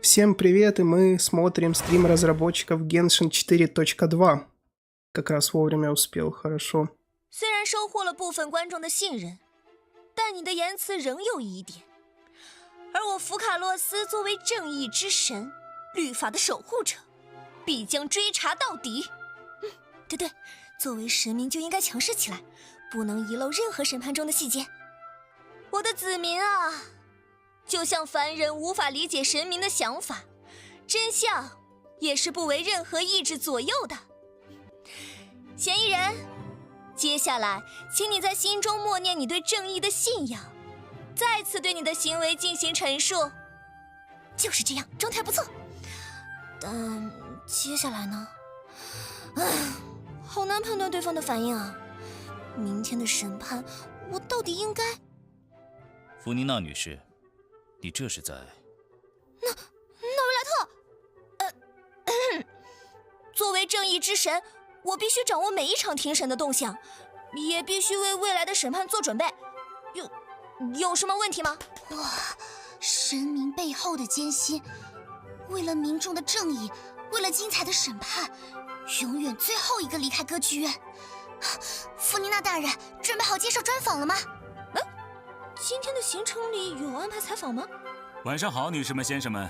Всем привет, и мы смотрим стрим разработчиков Genshin 4.2. Как раз вовремя успел, хорошо. 虽然收获了部分观众的信任，但你的言辞仍有疑点。而我福卡洛斯作为正义之神、律法的守护者，必将追查到底。对，作为神明就应该强势起来，不能遗漏任何审判中的细节。我的子民啊，就像凡人无法理解神明的想法，真相也是不为任何意志左右的。嫌疑人，接下来请你在心中默念你对正义的信仰，再次对你的行为进行陈述。就是这样，状态不错。但接下来呢？好难判断对方的反应啊。明天的审判，我到底应该……弗妮娜女士，你这是在……纳维莱特，作为正义之神，我必须掌握每一场庭审的动向，也必须为未来的审判做准备。有什么问题吗？哇，神明背后的艰辛，为了民众的正义，为了精彩的审判，永远最后一个离开歌剧院。弗妮娜大人，准备好接受专访了吗？今天的行程里有安排采访吗？晚上好，女士们、先生们，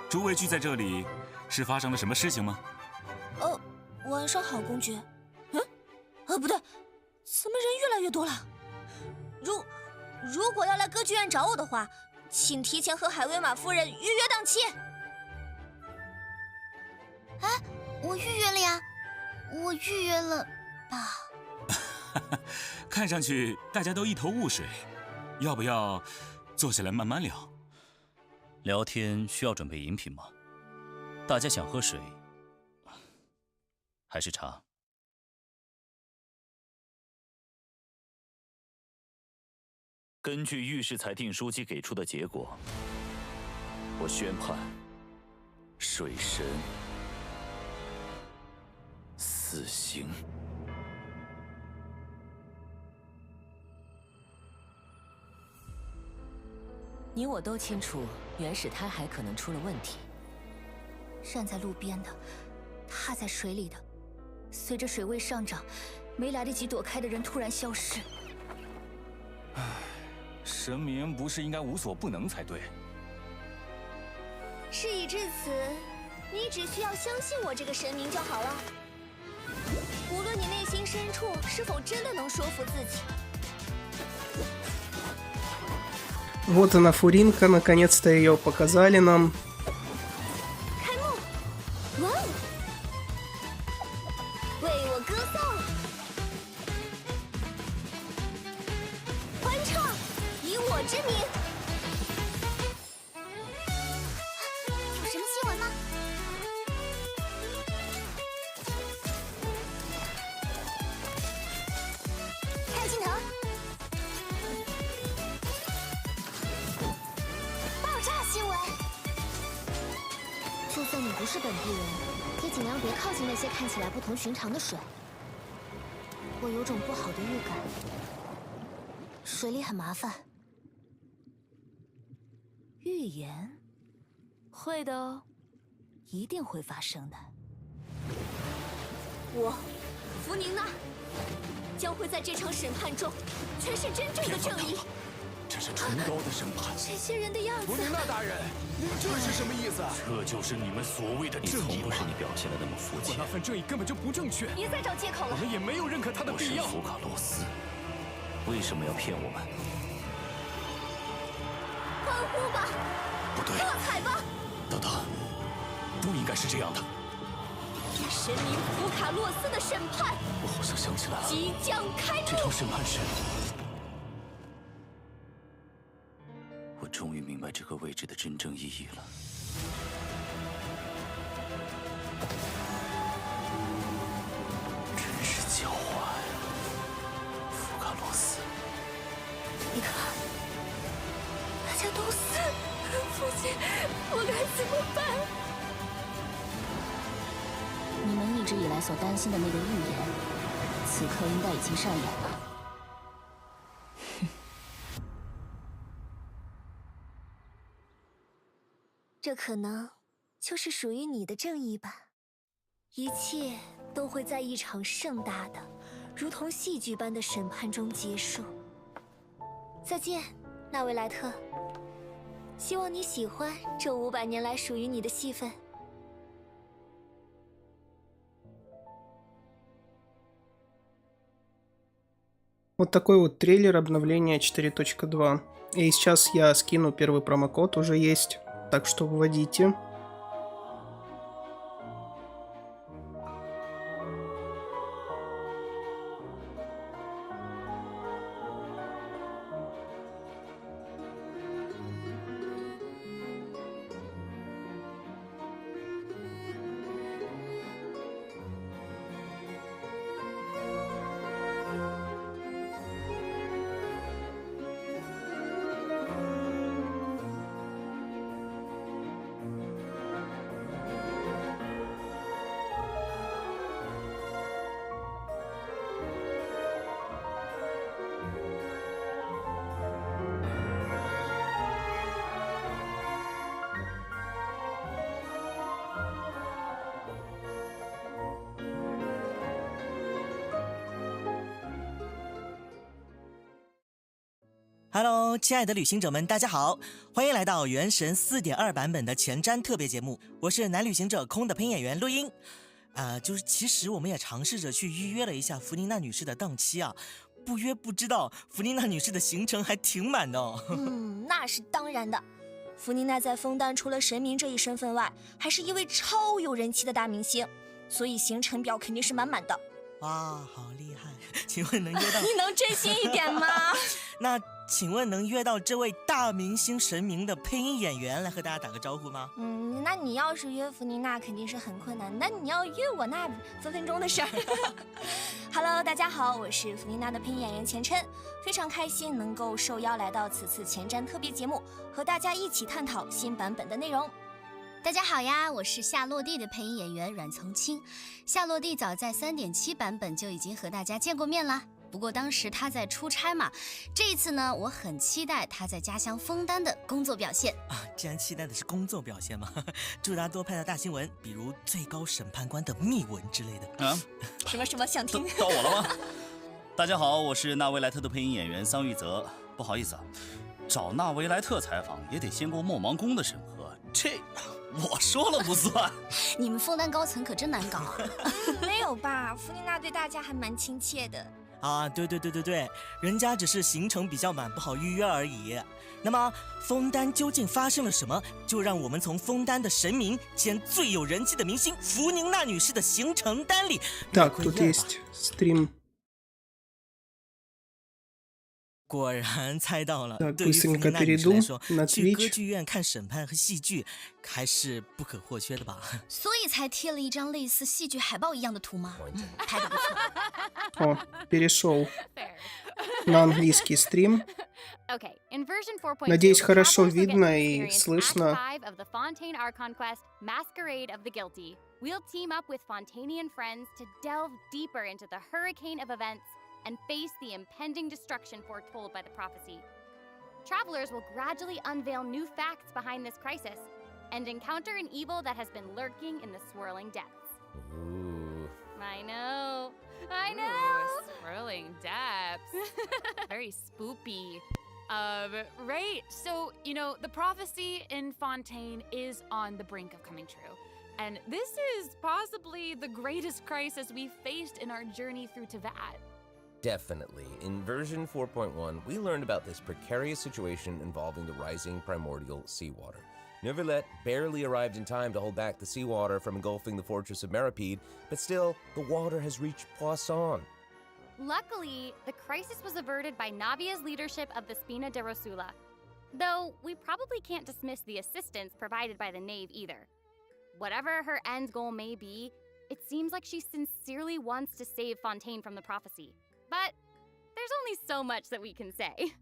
诸位聚在这里，是发生了什么事情吗？晚上好，公爵。不对，怎么人越来越多了？如果要来歌剧院找我的话，请提前和海威玛夫人预约档期。我预约了呀，我预约了吧？看上去大家都一头雾水，要不要坐下来慢慢聊？聊天需要准备饮品吗？大家想喝水，还是茶？根据御史裁定书记给出的结果，我宣判水神死刑。你我都清楚，原始胎还可能出了问题。站在路边的，踏在水里的，随着水位上涨，没来得及躲开的人突然消失。神明不是应该无所不能才对？事已至此，你只需要相信我这个神明就好了。无论你内心深处是否真的能说服自己。Вот она, Фуринка, наконец-то ее показали нам. 开幕！哇哦！为我歌颂！欢唱！以我之名！有什么新闻吗？看镜头。新闻，就算你不是本地人，也尽量别靠近那些看起来不同寻常的水。我有种不好的预感，水里很麻烦。预言，会的哦，一定会发生的。我，弗宁娜，将会在这场审判中诠释真正的正义。这是崇高的审判。这些人的样子。弗妮娜大人，您这是什么意思？这就是你们所谓的正义吗？不是你表现的那么肤浅。我那份正义根本就不正确。别再找借口了。我们也没有认可他的必要。我是福卡洛斯，为什么要骗我们？欢呼吧！不对，喝彩吧！等等，不应该是这样的。神明福卡洛斯的审判，我好像想起来了，即将开幕。这场审判是……我终于明白这个位置的真正意义了。真是狡猾呀，福卡洛斯！你看，大家都死，父亲，我该怎么办？你们一直以来所担心的那个预言，此刻应该已经上演了。这可能就是属于你的正义吧。一切都会在一场盛大的，如同戏剧般的审判中结束。再见，纳维莱特。希望你喜欢这500年来属于你的戏份。Вот такой вот трейлер обновления 4.2. И сейчас я скину первый промокод, уже есть, так что вводите. Hello， 亲爱的旅行者们，大家好，欢迎来到《原神》4.2版本的前瞻特别节目，我是男旅行者空的配音演员录音。其实我们也尝试着去预约了一下弗妮娜女士的档期啊，不约不知道，弗妮娜女士的行程还挺满的哦。那是当然的。弗妮娜在枫丹除了神明这一身份外，还是一位超有人气的大明星，所以行程表肯定是满满的。哇，好厉害！请问能约到？你能真心一点吗？那请问能约到这位大明星神明的配音演员来和大家打个招呼吗？那你要是约弗妮娜肯定是很困难，那你要约我那分分钟的事儿。Hello， 大家好，我是弗妮娜的配音演员钱琛，非常开心能够受邀来到此次前瞻特别节目，和大家一起探讨新版本的内容。大家好呀，我是夏洛蒂的配音演员阮从清。夏洛蒂早在3.7版本就已经和大家见过面啦，不过当时他在出差嘛。这一次呢，我很期待他在家乡枫丹的工作表现啊！既然期待的是工作表现嘛，祝他多拍到大新闻，比如最高审判官的密文之类的。啊？什么想听？到我了吗？大家好，我是纳维莱特的配音演员桑玉泽。不好意思啊，找纳维莱特采访也得先过莫芒宫的审核，这我说了不算。你们枫丹高层可真难搞啊！没有吧，弗妮娜对大家还蛮亲切的。啊，对，人家只是行程比较满，不好预约而已。那么枫丹究竟发生了什么？就让我们从枫丹的神明兼最有人气的明星弗宁娜女士的行程单里。Так, тут есть стрим. 果然猜到了。 Так, 对于弗妮 быстренько 娜女士来说， перейду на 去歌 Twitch. 剧院看审判和戏剧还是不可或缺的吧。所以才贴了一张类似戏剧海报一样的图吗？拍得不错。О, перешел на английский стрим. Надеюсь, хорошо видно и слышно. Of the Fontaine Archon quest, Masquerade of the Guilty. We'll team up with Fontainian friends to delve deeper into the hurricane of events and face the impending destruction foretold by the prophecy. Travelers will gradually unveil new facts behind this crisis and encounter an evil that has been lurking in the swirling depths. Ooh. I know. Ooh, swirling depths. Very spoopy. Right. So, the prophecy in Fontaine is on the brink of coming true. And this is possibly the greatest crisis we've faced in our journey through Teyvat. Definitely. In version 4.1, we learned about this precarious situation involving the rising primordial seawater. Neuvillette barely arrived in time to hold back the seawater from engulfing the fortress of Meripede, but still, the water has reached Poisson. Luckily, the crisis was averted by Navia's leadership of the Spina de Rosula. Though, we probably can't dismiss the assistance provided by the Knave either. Whatever her end goal may be, it seems like she sincerely wants to save Fontaine from the prophecy. But there's only so much that we can say.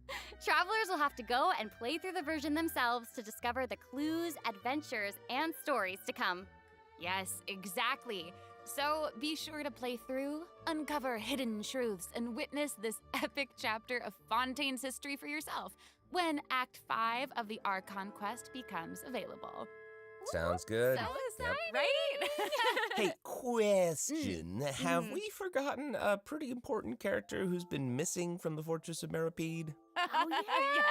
Travelers will have to go and play through the version themselves to discover the clues, adventures, and stories to come. Yes, exactly. So be sure to play through, uncover hidden truths, and witness this epic chapter of Fontaine's history for yourself when Act 5 of the Archon quest becomes available. Sounds good. So Yep. right? Hey, question. Have we forgotten a pretty important character who's been missing from the Fortress of Meripede? Oh, yeah.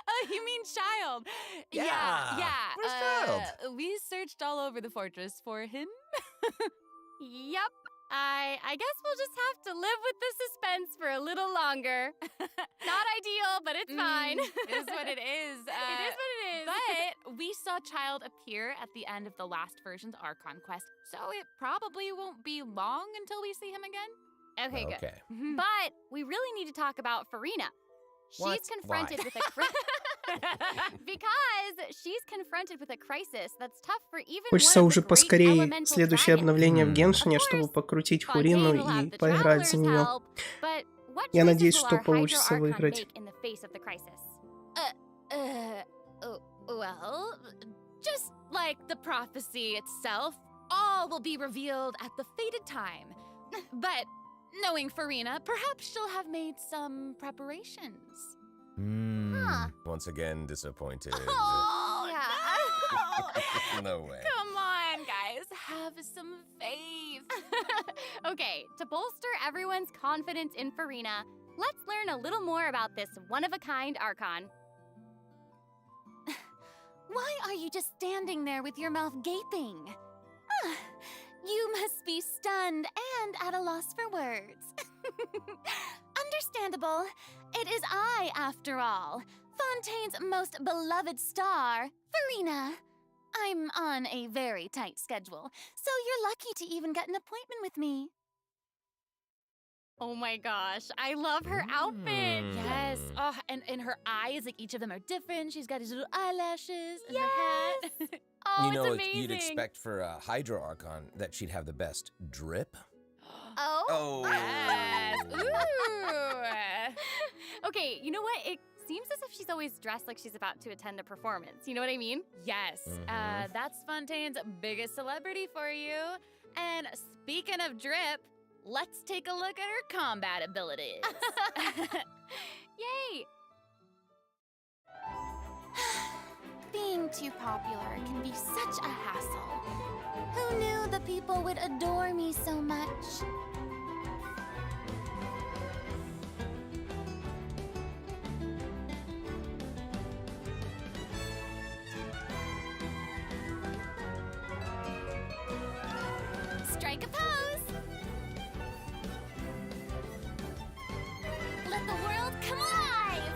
Oh, you mean Child? Yeah. Where's Child? We searched all over the fortress for him. Yup. I guess we'll just have to live with the suspense for a little longer. Not ideal, but it's fine. It is what it is. It is what it is. But we saw Child appear at the end of the last version's Archon quest, so it probably won't be long until we see him again. Okay, good. Okay. But we really need to talk about Farina. What? She's confronted Why? with a because she's confronted with a crisis that's tough for even Хочется one of уже the great поскорее elemental следующее dragons. обновление в Мгм. Геншине, Of чтобы course, покрутить Fontaine Фурину will have и the поиграть за traveler's нее. help, but what Я choices надеюсь, will что our получится Hydro Archon выиграть. make in the face of the crisis? Well, Just like the prophecy itself, all will be revealed at the fated time. But knowing Farina, perhaps she'll have made some preparations. Once again, disappointed. Oh, yeah. No way. Come on, guys, have some faith. Okay, to bolster everyone's confidence in Farina, let's learn a little more about this one-of-a-kind Archon. Why are you just standing there with your mouth gaping? You must be stunned and at a loss for words. Understandable. It is I, after all, Fontaine's most beloved star, Farina. I'm on a very tight schedule, so you're lucky to even get an appointment with me. Oh my gosh, I love her outfit. Yes. Oh, and her eyes, like each of them are different. She's got these little eyelashes and her hat. Oh, You know, it's amazing. you'd expect for a Hydro Archon that she'd have the best drip. Oh. Yes. Ooh. Okay, you know what? It seems as if she's always dressed like she's about to attend a performance. You know what I mean? Yes. That's Fontaine's biggest celebrity for you. And speaking of drip, let's take a look at her combat abilities. Yay! Being too popular can be such a hassle. Who knew the people would adore me so much? Strike a pose! Let the world come alive!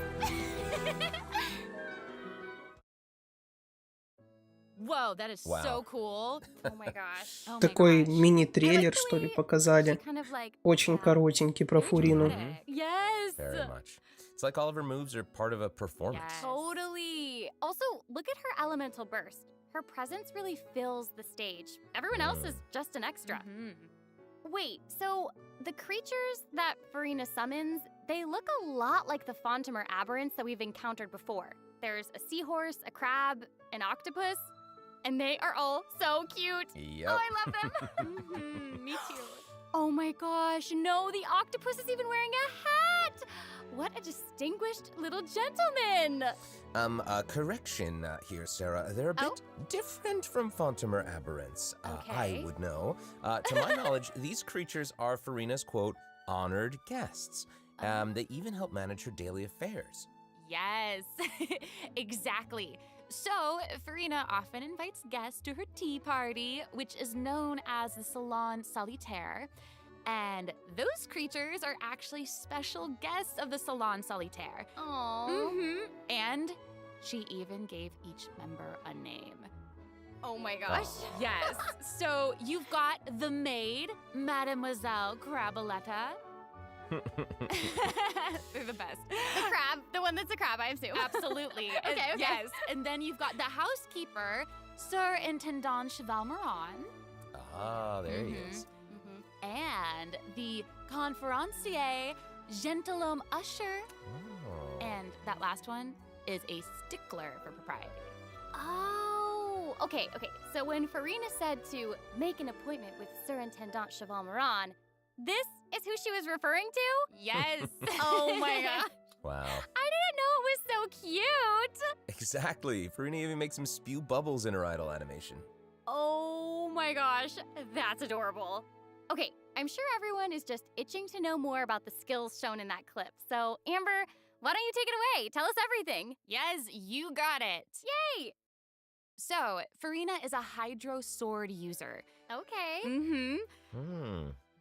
Whoa, that is Wow. so cool. Oh my gosh. Oh my Такой gosh. мини-трейлер, что ли, показали. Kind of like Очень коротенький про Фурину. Dramatic. yes. Very much. It's like all of her moves are part of a performance. Yes. Totally. Also, look at her elemental burst. Her presence really fills the stage. Everyone else is just an extra. Mhm. Wait, so the creatures that Farina summons, they look a lot like the Fontimer aberrants that we've encountered before. There's a seahorse, a crab, an octopus, and they are all so cute. Yep. Oh, I love them. Me too. Oh my gosh, no, the octopus is even wearing a hat. What a distinguished little gentleman. Correction here, Sarah. They're a bit different from Fontimer aberrants. I Okay. would know. To my knowledge, these creatures are Farina's, quote, honored guests. They even help manage her daily affairs. Yes, exactly. So, Farina often invites guests to her tea party, which is known as the Salon Solitaire. And those creatures are actually special guests of the Salon Solitaire. Aww. And she even gave each member a name. Oh my gosh. Yes. So you've got the maid, Mademoiselle Craboletta. They're the best. The crab, the one that's a crab, I assume. Absolutely. Okay, okay. Yes. And then you've got the housekeeper, Sir Intendant Cheval Moran. Ah, there he is. And the conferencier, Gentilhomme Usher. Oh. And that last one is a stickler for propriety. Oh, okay. So when Farina said to make an appointment with Sir Intendant Cheval Moran, this is who she was referring to? Yes. Oh my god. Wow. I didn't know it was so cute. Exactly. Farina even makes him spew bubbles in her idle animation. Oh my gosh, that's adorable. Okay, I'm sure everyone is just itching to know more about the skills shown in that clip. So, Amber, why don't you take it away? Tell us everything. Yes, you got it. Yay! So, Farina is a Hydro Sword user. Okay.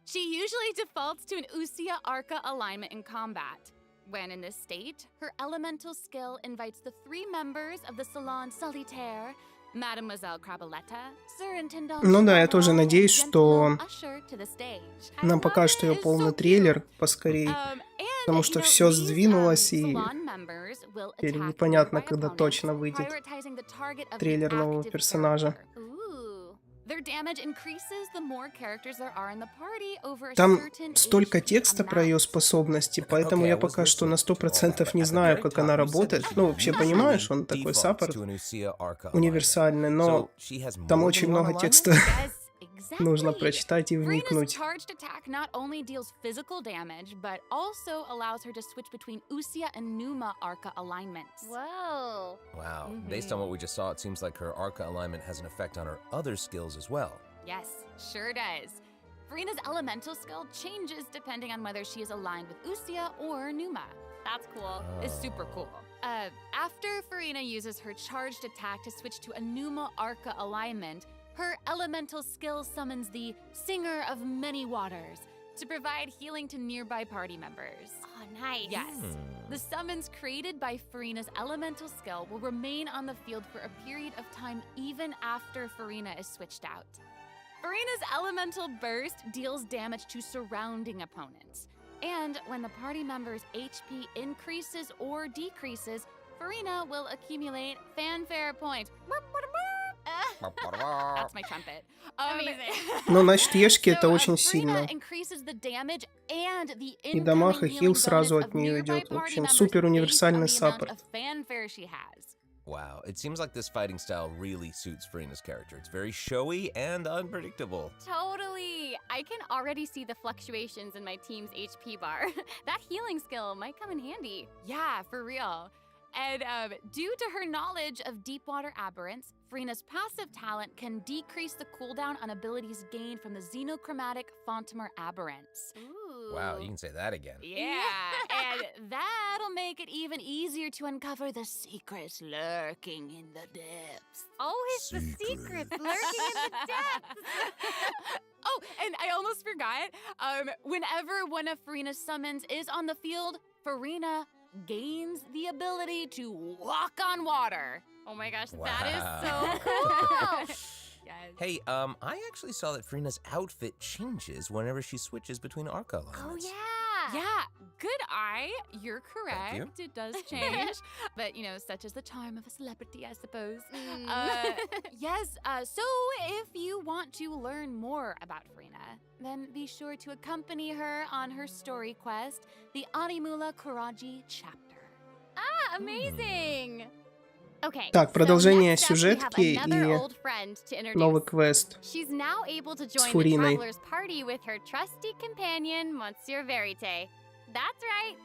She usually defaults to an Usia Arca alignment in combat. When in this state, her elemental skill invites the 3 members of the Salon Solitaire, Mademoiselle Craboletta, Surintendant Ну да, я тоже Charbon, надеюсь, and что Gentleman Usher to the stage. нам покажут ее полный трейлер поскорей, потому что все сдвинулось, и теперь непонятно, когда точно выйдет трейлер нового персонажа. Там столько текста про ее способности, поэтому я пока что на 100% не знаю, как она работает. Ну, вообще понимаешь, он такой саппорт универсальный, но там очень много текста. Нужно прочитать и вникнуть. Charged attack not only deals physical damage, but also allows her to switch between Usia and Numa Arca alignments. Whoa. Wow. Based on what we just saw, it seems like her Arca alignment has an effect on her other skills as well. Yes, sure does. Farina's elemental skill changes depending on whether she is aligned with Usia or Numa. That's cool. It's super cool. After Farina uses her charged attack to switch to a Numa Arca alignment, her elemental skill summons the Singer of Many Waters to provide healing to nearby party members. Oh, nice. Yes. The summons created by Farina's elemental skill will remain on the field for a period of time even after Farina is switched out. Farina's elemental burst deals damage to surrounding opponents. And when the party member's HP increases or decreases, Farina will accumulate fanfare points. That's my trumpet. Но на Ешке это очень сильно. И дамаг, и хил сразу от нее идет. В общем, супер универсальный саппорт. Wow, it seems like this fighting style really suits Farina's character. It's very showy and unpredictable. Totally. I can already see the fluctuations in my team's HP bar. That healing skill might come in handy. Yeah, for real. And due to her knowledge of deep-water aberrants, Farina's passive talent can decrease the cooldown on abilities gained from the xenochromatic Fontimer aberrants. Ooh. Wow, you can say that again. Yeah, and that'll make it even easier to uncover the secrets lurking in the depths. Always the secrets lurking in the depths. Oh, and I almost forgot. Whenever one of Farina's summons is on the field, Farina gains the ability to walk on water. Oh my gosh, Wow. that is so cool. Yes. Hey, I actually saw that Farina's outfit changes whenever she switches between Arca alignments. Oh yeah. Yeah, good eye. You're correct. you. It does change. But, you know, such is the charm of a celebrity, I suppose. Yes, so if you want to learn more about Farina, then be sure to accompany her on her story quest, the Animula Kuraji chapter. Ah, amazing. Okay. Так, продолжение сюжетки и и новый квест She's now able to с join the Фуриной. traveler's party with her trusty companion, Monsieur Verite. That's right.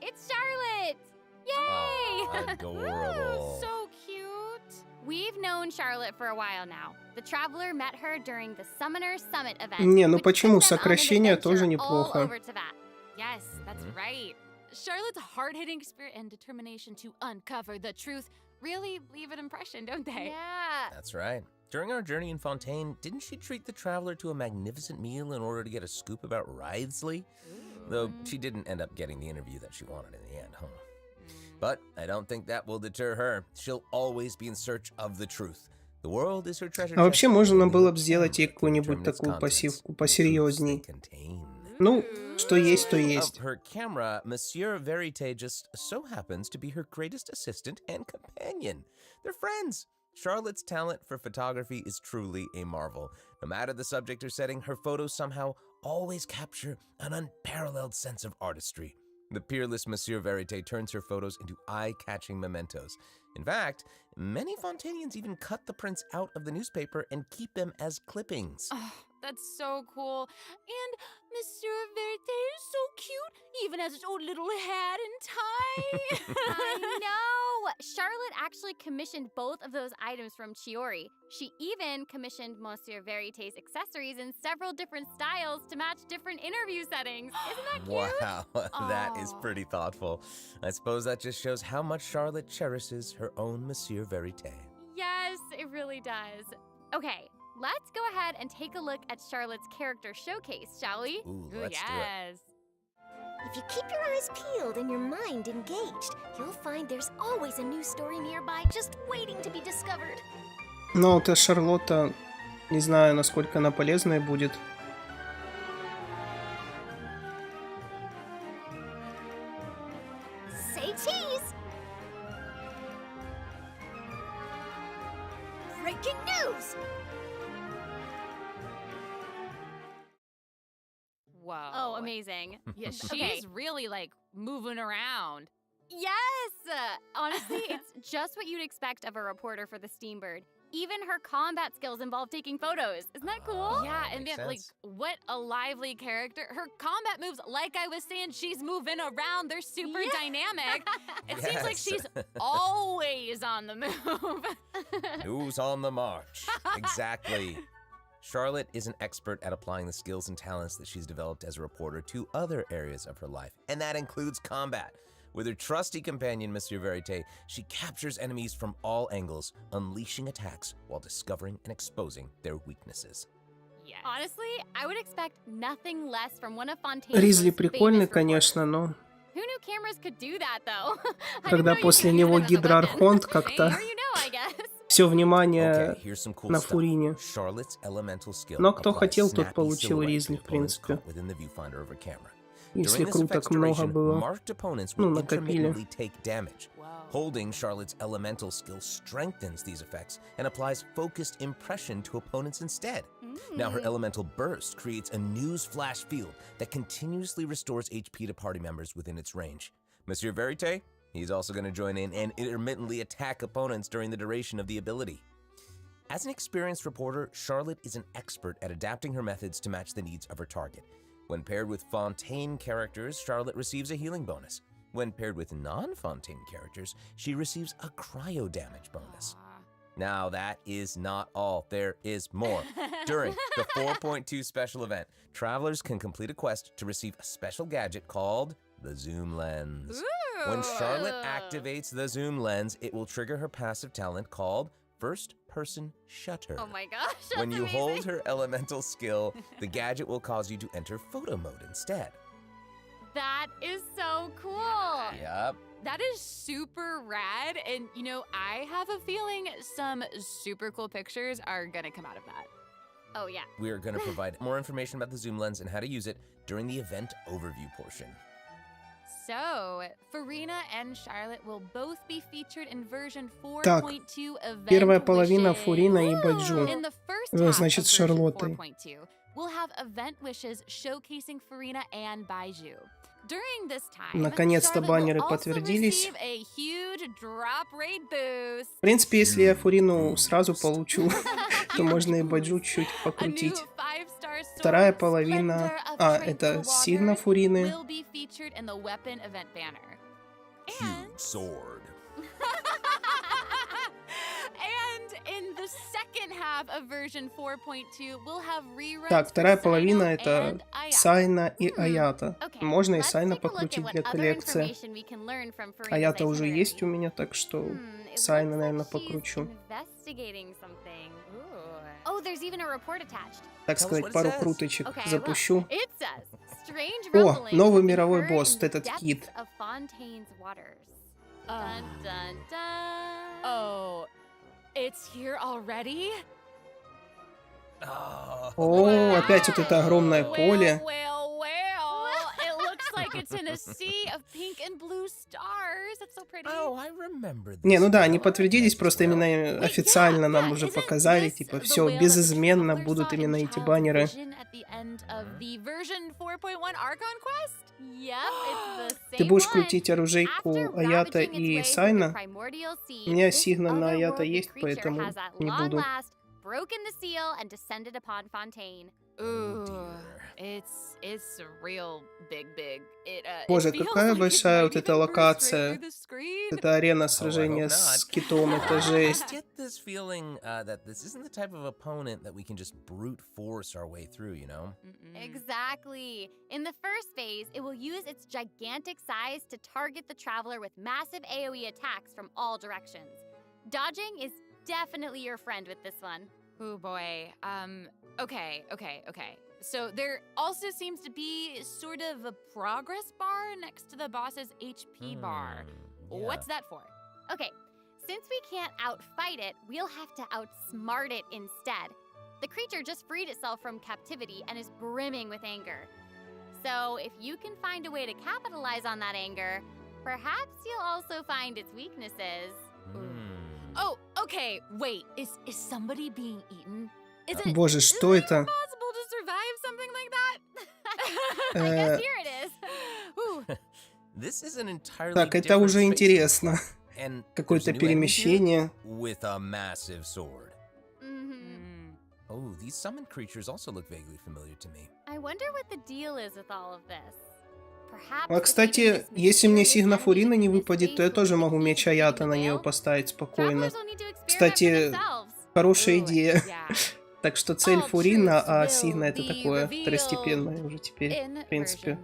It's Charlotte. Yay! Oh, adorable. So cute. We've known Charlotte for a while now. The traveler met her during the Summoner Summit event. Не, ну which почему? took them on an Сокращение тоже adventure неплохо. all over Tibet. Yes, that's right. Charlotte's hard-hitting spirit and determination to uncover the truth really leave an impression, don't they? Yeah. That's right. During our journey in Fontaine, didn't she treat the traveler to a magnificent meal in order to get a scoop about Wriothesley? Though she didn't end up getting the interview that she wanted in the end, huh? But I don't think that will deter her. She'll always be in search of the truth. The world is her treasure. А вообще можно было бы сделать ей какую-нибудь такую пассивку посерьезней. Ну, что есть, то есть. Of her camera, Monsieur Verite just so happens to be her greatest assistant and companion. They're friends. Charlotte's talent for photography is truly a marvel. No matter the subject or setting, her photos somehow always capture an unparalleled sense of artistry. The peerless Monsieur Verite turns her photos into eye-catching mementos. In fact, many Fontainians even cut the prints out of the newspaper and keep them as clippings. Oh, that's so cool. And Monsieur Verite is so cute, even has his own little hat and tie. I know. Charlotte actually commissioned both of those items from Chiori. She even commissioned Monsieur Verité's accessories in several different styles to match different interview settings. Isn't that cute? Wow, that is pretty thoughtful. I suppose that just shows how much Charlotte cherishes her own Monsieur Verité. Yes, it really does. Okay, let's go ahead and take a look at Charlotte's character showcase, shall we? Ooh, let's do it. If you keep your eyes peeled and your mind engaged, you'll find there's always a new story nearby just waiting to be discovered. Но вот Шарлотта, не знаю, насколько она полезная будет. Say cheese! Breaking news! Whoa. Oh, amazing. Yeah, she's Okay. really like moving around. Yes! Honestly, it's just what you'd expect of a reporter for the Steambird. Even her combat skills involve taking photos. Isn't that cool? Yeah, and makes then like sense. what a lively character. Her combat moves, like I was saying, she's moving around. They're super dynamic. It seems like Yes. she's always on the move. Who's on the march? Exactly. Charlotte is an expert at applying the skills and talents that she's developed as a reporter to other areas of her life, and that includes combat. With her trusty companion, Monsieur Verité, she captures enemies from all angles, unleashing attacks while discovering and exposing their weaknesses. Yes. Honestly, I would expect nothing less from one of Fontaine's Ризли most прикольный, famous конечно, но Who knew cameras could do that, though? I didn't когда know you после could use него them as a weapon. гидроархонт The как-то more you know, I guess. все внимание Okay, here's some cool на stuff. Фурине. Charlotte's elemental skill Но кто applies хотел, тот snappy получил silhouette Ризли, to в opponents принципе. caught within the viewfinder of her camera. Если During this круток effect's много duration, было. marked opponents Ну, will накопили. intermittently take damage. Holding Charlotte's elemental skill strengthens these effects and applies focused impression to opponents instead. Now her elemental burst creates a news flash field that continuously restores HP to party members within its range. Monsieur Verité, he's also going to join in and intermittently attack opponents during the duration of the ability. As an experienced reporter, Charlotte is an expert at adapting her methods to match the needs of her target. When paired with Fontaine characters, Charlotte receives a healing bonus. When paired with non-Fontaine characters, she receives a cryo damage bonus. Now that is not all, there is more. During the 4.2 special event, travelers can complete a quest to receive a special gadget called the Zoom Lens. When Charlotte activates the Zoom Lens, it will trigger her passive talent called First Person Shutter. Oh my gosh, that's When you amazing. hold her elemental skill, the gadget will cause you to enter photo mode instead. That is so cool. Yep. That is super rad. And, you know, I have a feeling some super cool pictures are going to come out of that. Oh, yeah. We are going to provide more information about the Zoom Lens and how to use it during the event overview portion. So, Farina and Charlotte will both be featured in version 4.2 Так, event первая половина wishes. Фурина и Баджу. In the first half Значит, of с version Шарлоттой. 4.2, we'll have event wishes showcasing Farina and Baiju. During this time, Наконец-то Charlotte баннеры will also подтвердились. receive a huge drop rate boost. В принципе, если я Фурину сразу получу, то можно и Баджу чуть A new покрутить. 5-star sword, Вторая половина... Splendor of А, Tranquil это Water, Сигна Фурины. will be featured in the weapon event banner. Huge sword. And in the second half of version 4.2, we'll have reruns Так, for вторая Sino половина это and Ayaka. Сайна и Аята. Okay, Можно и let's Сайна take a look at покрутить what для other коллекции. information we can learn from Farina's Аята уже itinerary. есть у меня, так что It Сайна, looks наверное, like she's покручу. investigating something. Oh, there's even a report attached. Так Tell us сказать, what it пару says. круточек Okay, запущу. look. It says, strange О, rumblings новый have been мировой heard босс, in вот этот depths кит. of Fontaine's waters. Dun, dun, dun. Oh, it's here already? О, опять вот это огромное поле. Well, it looks like it's in a sea of pink and blue stars. It's so pretty. Oh, I remember this. Не, ну да, они подтвердились, просто именно официально нам уже показали, типа, все, безызменно будут именно эти баннеры. Ты будешь крутить оружейку Аята и Сайна? У меня Сигна на Аята есть, поэтому не буду. Broken the seal and descended upon Fontaine. Ooh, it's real big. Боже, какая большая вот эта локация. Это арена сражения с китом, это I жесть. get this feeling that this isn't the type of opponent that we can just brute force our way through, you know? Exactly. In the first phase, it will use its gigantic size to target the traveler with massive AoE attacks from all directions. Dodging is definitely your friend with this one. Oh boy. Okay. So there also seems to be sort of a progress bar next to the boss's HP bar. Yeah. What's that for? Okay, since we can't outfight it, we'll have to outsmart it instead. The creature just freed itself from captivity and is brimming with anger. So if you can find a way to capitalize on that anger, perhaps you'll also find its weaknesses. Oh, okay. Wait, is somebody being eaten? Is it Боже, что это? possible to survive something like that? I guess here it is. Ooh. This is an entirely Так, это different уже space интересно. and Какое-то there's a new enemy here перемещение. with a massive sword. Mm-hmm. Oh, these summoned creatures also look vaguely familiar to me. I wonder what the deal is with all of this. Perhaps А, кстати, если мне Сигна Фурина не выпадет, то я тоже могу меч Аята на нее поставить спокойно. Кстати, хорошая идея. Так что цель Фурина, а Сигна это такое второстепенное уже теперь, в принципе.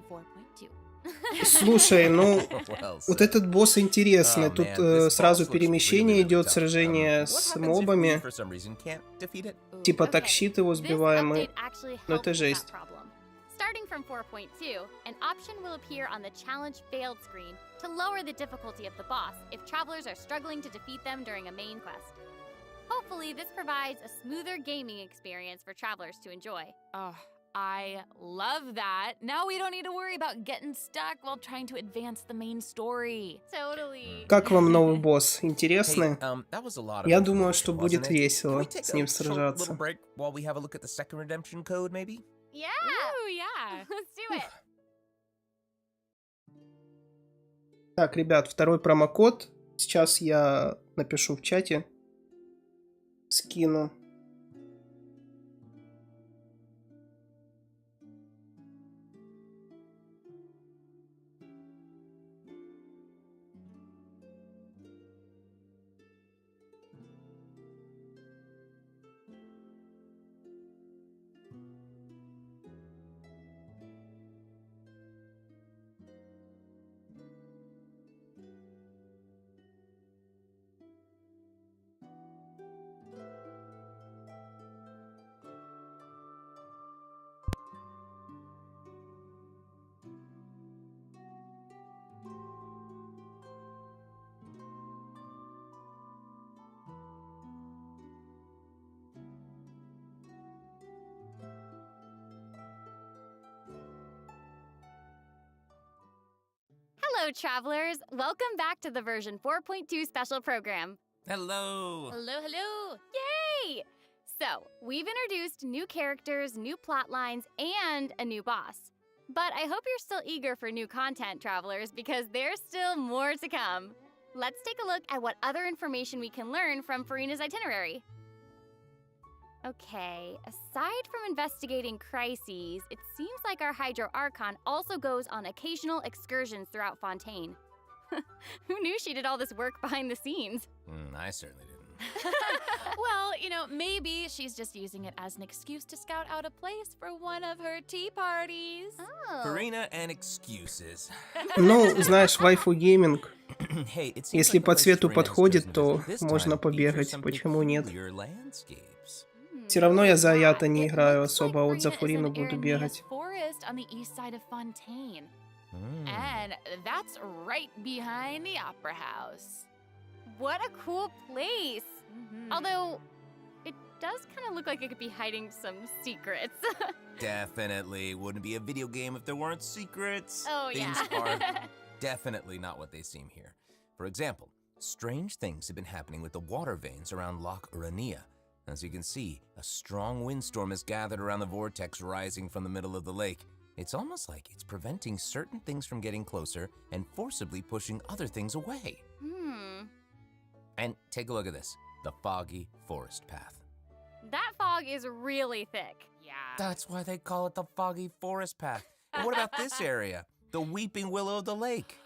Слушай, ну, Well вот said. этот босс интересный. Oh, Тут man, this сразу boss looks перемещение really идет, tough. сражение What с happens if we, мобами. for some reason, can't defeat it? Типа Okay, так щит его this сбиваем, и... update actually Ну, helps это with that жесть. problem. Starting from 4.2, an option will appear on the challenge failed screen to lower the difficulty of the boss if travelers are struggling to defeat them during a main quest. Hopefully, this provides a smoother gaming experience for travelers to enjoy. Oh, I love that. Now we don't need to worry about getting stuck while trying to advance the main story. Totally. Как вам новый босс? Hey, Интересный? that was a lot of Я думаю, что information, будет wasn't it? Can весело we take с ним a short сражаться. little break while we have a look at the second redemption code, maybe? Yeah, Ooh, yeah. let's do it. Так, ребят, второй промокод. Сейчас я напишу в чате. Скину. Hello, travelers. Welcome back to the version 4.2 special program. Hello! Hello. Yay! So, we've introduced new characters, new plot lines, and a new boss. But I hope you're still eager for new content, travelers, because there's still more to come. Let's take a look at what other information we can learn from Farina's itinerary. Okay, aside from investigating crises, it seems like our Hydro Archon also goes on occasional excursions throughout Fontaine. Who knew she did all this work behind the scenes? I certainly didn't. Well, you know, maybe she's just using it as an excuse to scout out a place for one of her tea parties. Oh. Farina and excuses. Ну, знаешь, вайфу гейминг. Hey, it seems Если like the по place цвету Farina has подходит, chosen to то visit this можно time features побегать. some Почему нет? peculiar landscapes. Все равно я за Аята не It играю looks особо, а вот за Farina is Фурину in буду Aranea's бегать. forest on the east side of Fontaine. And that's right behind the Opera House. What a cool place! Although, it does kind of look like it could be hiding some secrets. Definitely wouldn't be a video game if there weren't secrets. Oh, Things yeah. are definitely not what they seem here. For example, strange things have been happening with the water veins around Loch Urania. As you can see, a strong windstorm has gathered around the vortex rising from the middle of the lake. It's almost like it's preventing certain things from getting closer and forcibly pushing other things away. And take a look at this, the foggy forest path. That fog is really thick. Yeah. That's why they call it the foggy forest path. And what about this area? The weeping willow of the lake.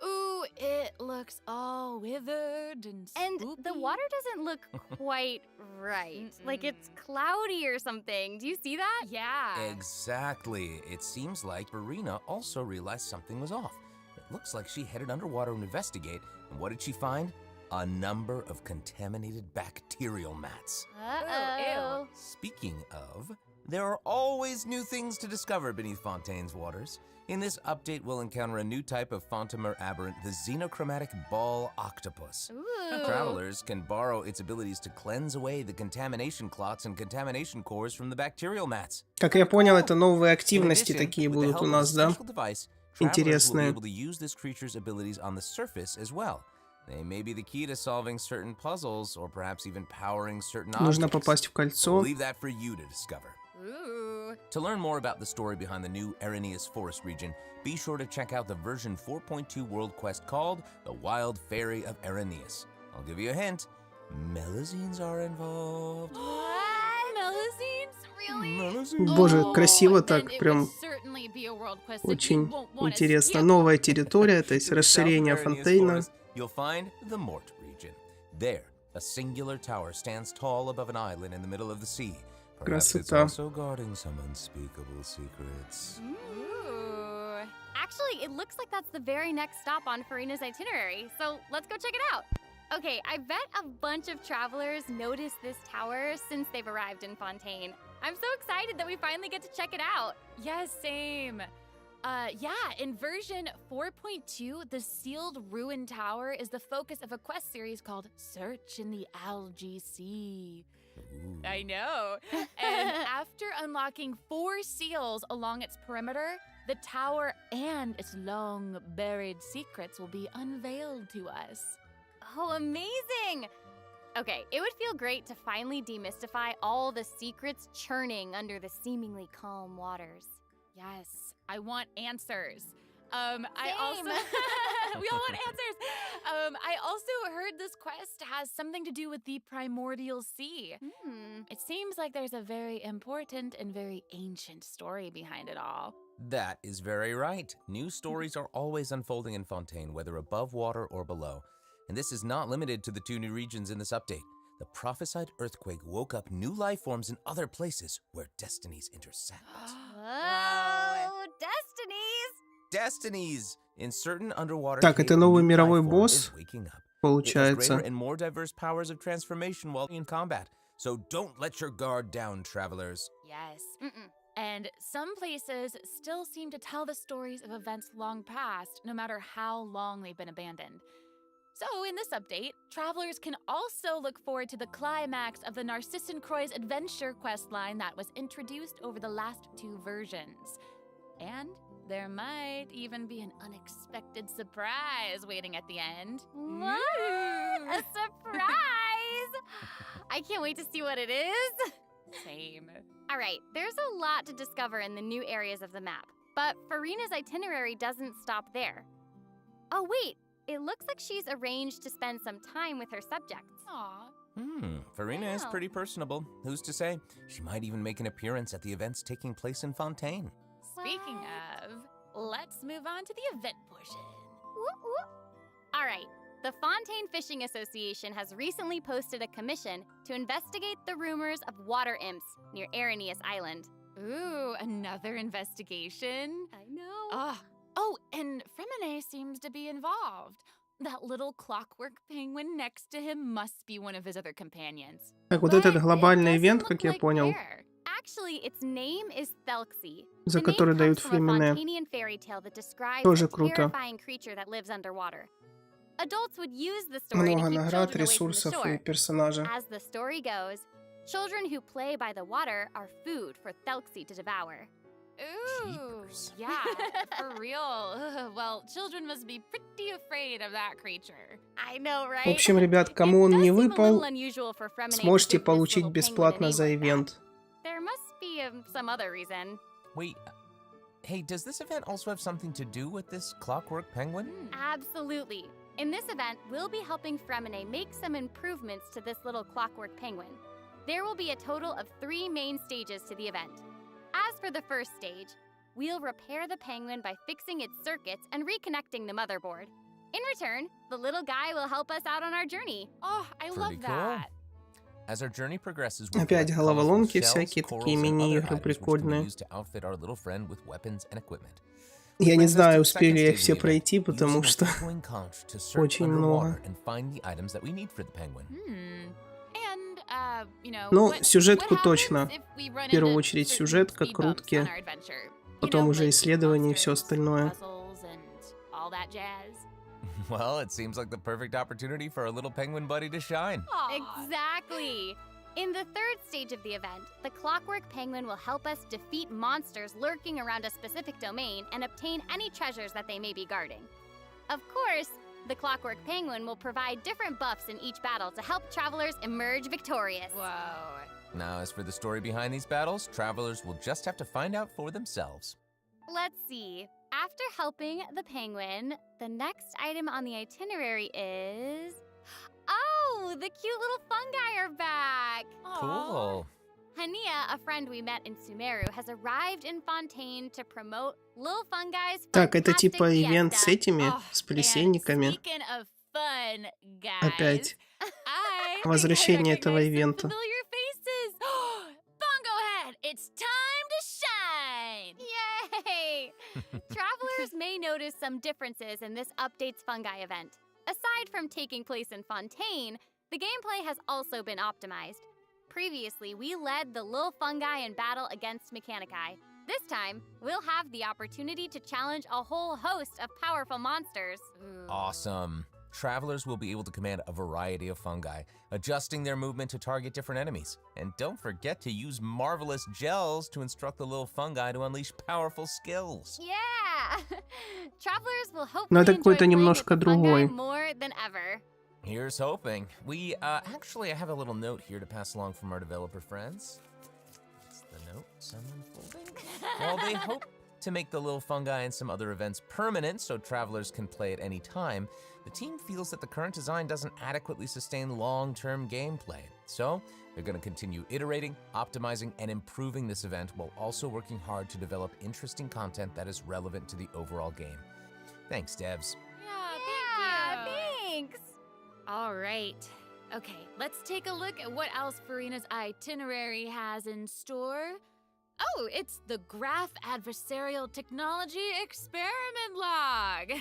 Ooh, it looks all all withered and And spoopy. the water doesn't look quite right. Like it's cloudy or something. Do you see that? Yeah. Exactly. It seems like Verena also realized something was off. It looks like she headed underwater to investigate, and what did she find? A number of contaminated bacterial mats. Uh-oh. Speaking of, there are always new things to discover beneath Fontaine's waters. In this update, we'll encounter a new type of Fontamer aberrant, the xenochromatic ball octopus. Ooh. Travelers can borrow its abilities to cleanse away the contamination clots and contamination cores from the bacterial mats. Как я понял, это новые активности In addition, такие with the будут help у of нас, a да? special device, travelers will be Интересные. able to use this creature's abilities on the surface as well. They may be the key to solving certain puzzles, or perhaps even powering certain Нужно objects. попасть в We'll кольцо. leave that for you to discover. Ooh. To learn more about the story behind the new Arrhenius Forest region, be sure to check out the version 4.2 world quest called The Wild Fairy of Arrhenius. I'll give you a hint. Melazines are involved. What? Melazines? Really? Боже, Oh, красиво then так, it прям would certainly be a world quest that you очень won't wanna интересно. skip. Новая территория, то есть To the south of расширение Arrhenius фонтейна. Forest, you'll find the Mort region. There, a singular tower stands tall above an island in the middle of the sea. Perhaps it's Красота. also guarding some unspeakable secrets. Ooh. Actually, it looks like that's the very next stop on Farina's itinerary. So let's go check it out. Okay, I bet a bunch of travelers noticed this tower since they've arrived in Fontaine. I'm so excited that we finally get to check it out. Yes, same. Yeah, in version 4.2, the sealed ruin tower is the focus of a quest series called Search in the Algae Sea. I know. And after unlocking 4 seals along its perimeter, the tower and its long buried secrets will be unveiled to us. Oh, amazing! Okay, it would feel great to finally demystify all the secrets churning under the seemingly calm waters. Yes, I want answers. I also Same. we all want answers. I also heard this quest has something to do with the primordial sea. It seems like there's a very important and very ancient story behind it all. That is very right. New stories are always unfolding in Fontaine, whether above water or below. And this is not limited to the 2 new regions in this update. The prophesied earthquake woke up new life forms in other places where destinies intersect. Whoa, destinies! Destinies! In certain underwater Так, это caves, новый new мировой life form босс, is waking up. It has получается. greater and more diverse powers of transformation while in combat. So don't let your guard down, travelers. Yes. And some places still seem to tell the stories of events long past, no matter how long they've been abandoned. So, in this update, travelers can also look forward to the climax of the Narcissan Croix's adventure questline that was introduced over the last 2 versions. And there might even be an unexpected surprise waiting at the end. What? A surprise! I can't wait to see what it is. Same. All right, there's a lot to discover in the new areas of the map, but Farina's itinerary doesn't stop there. Oh, wait, it looks like she's arranged to spend some time with her subjects. Aw. Farina is Wow. pretty personable. Who's to say? She might even make an appearance at the events taking place in Fontaine. Speaking What? of, let's move on to the event portion. Whoop, whoop. All right, the Fontaine Fishing Association has recently posted a commission to investigate the rumors of water imps near Arrhenius Island. Ooh, another investigation? I know. Oh, and Fremine seems to be involved. That little clockwork penguin next to him must be one of his other companions. Так, вот But этот it глобальный doesn't ивент, look как я like понял, where. Actually, its name is Thelxie. за The name который comes дают from a Флемине. Fontanian fairy tale that describes Тоже a круто. terrifying creature that lives underwater. Adults would use the story to Много keep наград, children away from the ресурсов и shore. персонажа. As the story goes, children who play by the water are food for Thelxie to devour. Ooh, Jeepers. yeah, for real. Ugh, well, children must be pretty afraid of that creature. I know, right? В общем, ребят, кому It он does не seem a выпал, little unusual for Fremine to сможете give this получить little penguin a бесплатно name за like that. ивент. There must be some other reason. Wait, hey, does this event also have something to do with this clockwork penguin? Absolutely. In this event, we'll be helping Fremine make some improvements to this little clockwork penguin. There will be a total of 3 main stages to the event. As for the first stage, we'll repair the penguin by fixing its circuits and reconnecting the motherboard. In return, the little guy will help us out on our journey. Oh, I love Pretty cool. that. As our journey progresses, we'll Опять collect головоломки colorful всякие, shells, такие corals, and other мини-игры items which can be прикольные. used to outfit our little friend with weapons and equipment. Я не Brings us знаю, to the успели second ли их stage все of the event, пройти, потому using a что penguin conch to search очень много. underwater and find the items that we need for the penguin. And, you know, Ну, what сюжетку happens точно. if we run В первую into очередь certain сюжетка, speed bumps крутки, on our adventure? You потом know, уже like исследование и все monsters, остальное. puzzles, and all that jazz. Well, it seems like the perfect opportunity for our little penguin buddy to shine. Exactly. In the third stage of the event, the Clockwork Penguin will help us defeat monsters lurking around a specific domain and obtain any treasures that they may be guarding. Of course, the Clockwork Penguin will provide different buffs in each battle to help travelers emerge victorious. Whoa. Now, as for the story behind these battles, travelers will just have to find out for themselves. Let's see. After helping the penguin, the next item on the itinerary is... Oh, the cute little fungi are back! Cool. Hania, a friend we met in Sumeru, has arrived in Fontaine to promote Lil Fungi's Так, это fantastic типа ивент с fiesta. этими, Oh, с плесенниками. And speaking of fun, guys, Опять. I Возвращение этого recognize some ивента. familiar faces. Bongo Head, it's time to shine! Yay! Travelers may notice some differences in this update's fungi event. Aside from taking place in Fontaine, the gameplay has also been optimized. Previously, we led the Lil Fungi in battle against Mechanici. This time, we'll have the opportunity to challenge a whole host of powerful monsters. Awesome. Travelers will be able to command a variety of fungi, adjusting their movement to target different enemies. And don't forget to use marvelous gels to instruct the little fungi to unleash powerful skills. Yeah! Travelers will Но hopefully это enjoy какой-то playing with немножко the fungi другой. more than ever. Here's hoping. We, actually, I have a little note here to pass along from our developer friends. It's the note, some unfolding. While they hope to make the little fungi and some other events permanent so travelers can play at any time, the team feels that the current design doesn't adequately sustain long-term gameplay. So, they're going to continue iterating, optimizing, and improving this event while also working hard to develop interesting content that is relevant to the overall game. Thanks, devs. Yeah, Thanks! All right. Okay, let's take a look at what else Farina's itinerary has in store. Oh, it's the Graph Adversarial Technology Experiment Log.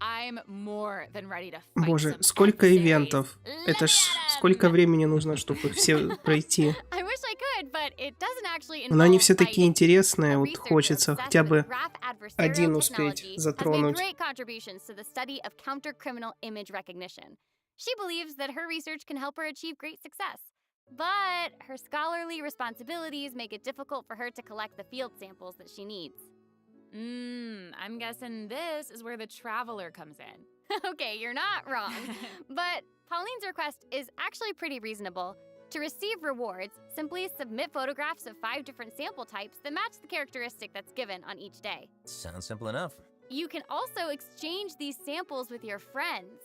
I'm more than ready to fight Боже, some сколько adversaries. ивентов. Let Это me ж at 'em. сколько времени нужно, чтобы их все пройти. I wish I could, but it doesn't actually Но они involve все такие fighting. интересные, A вот researcher хочется obsessed хотя with бы graph adversarial один успеть technology has made затронуть. great contributions to the study of counter-criminal image recognition. She believes that her research can help her achieve great success. But her scholarly responsibilities make it difficult for her to collect the field samples that she needs. I'm guessing this is where the traveler comes in. Okay, you're not wrong. But Pauline's request is actually pretty reasonable. To receive rewards, simply submit photographs of 5 different sample types that match the characteristic that's given on each day. Sounds simple enough. You can also exchange these samples with your friends.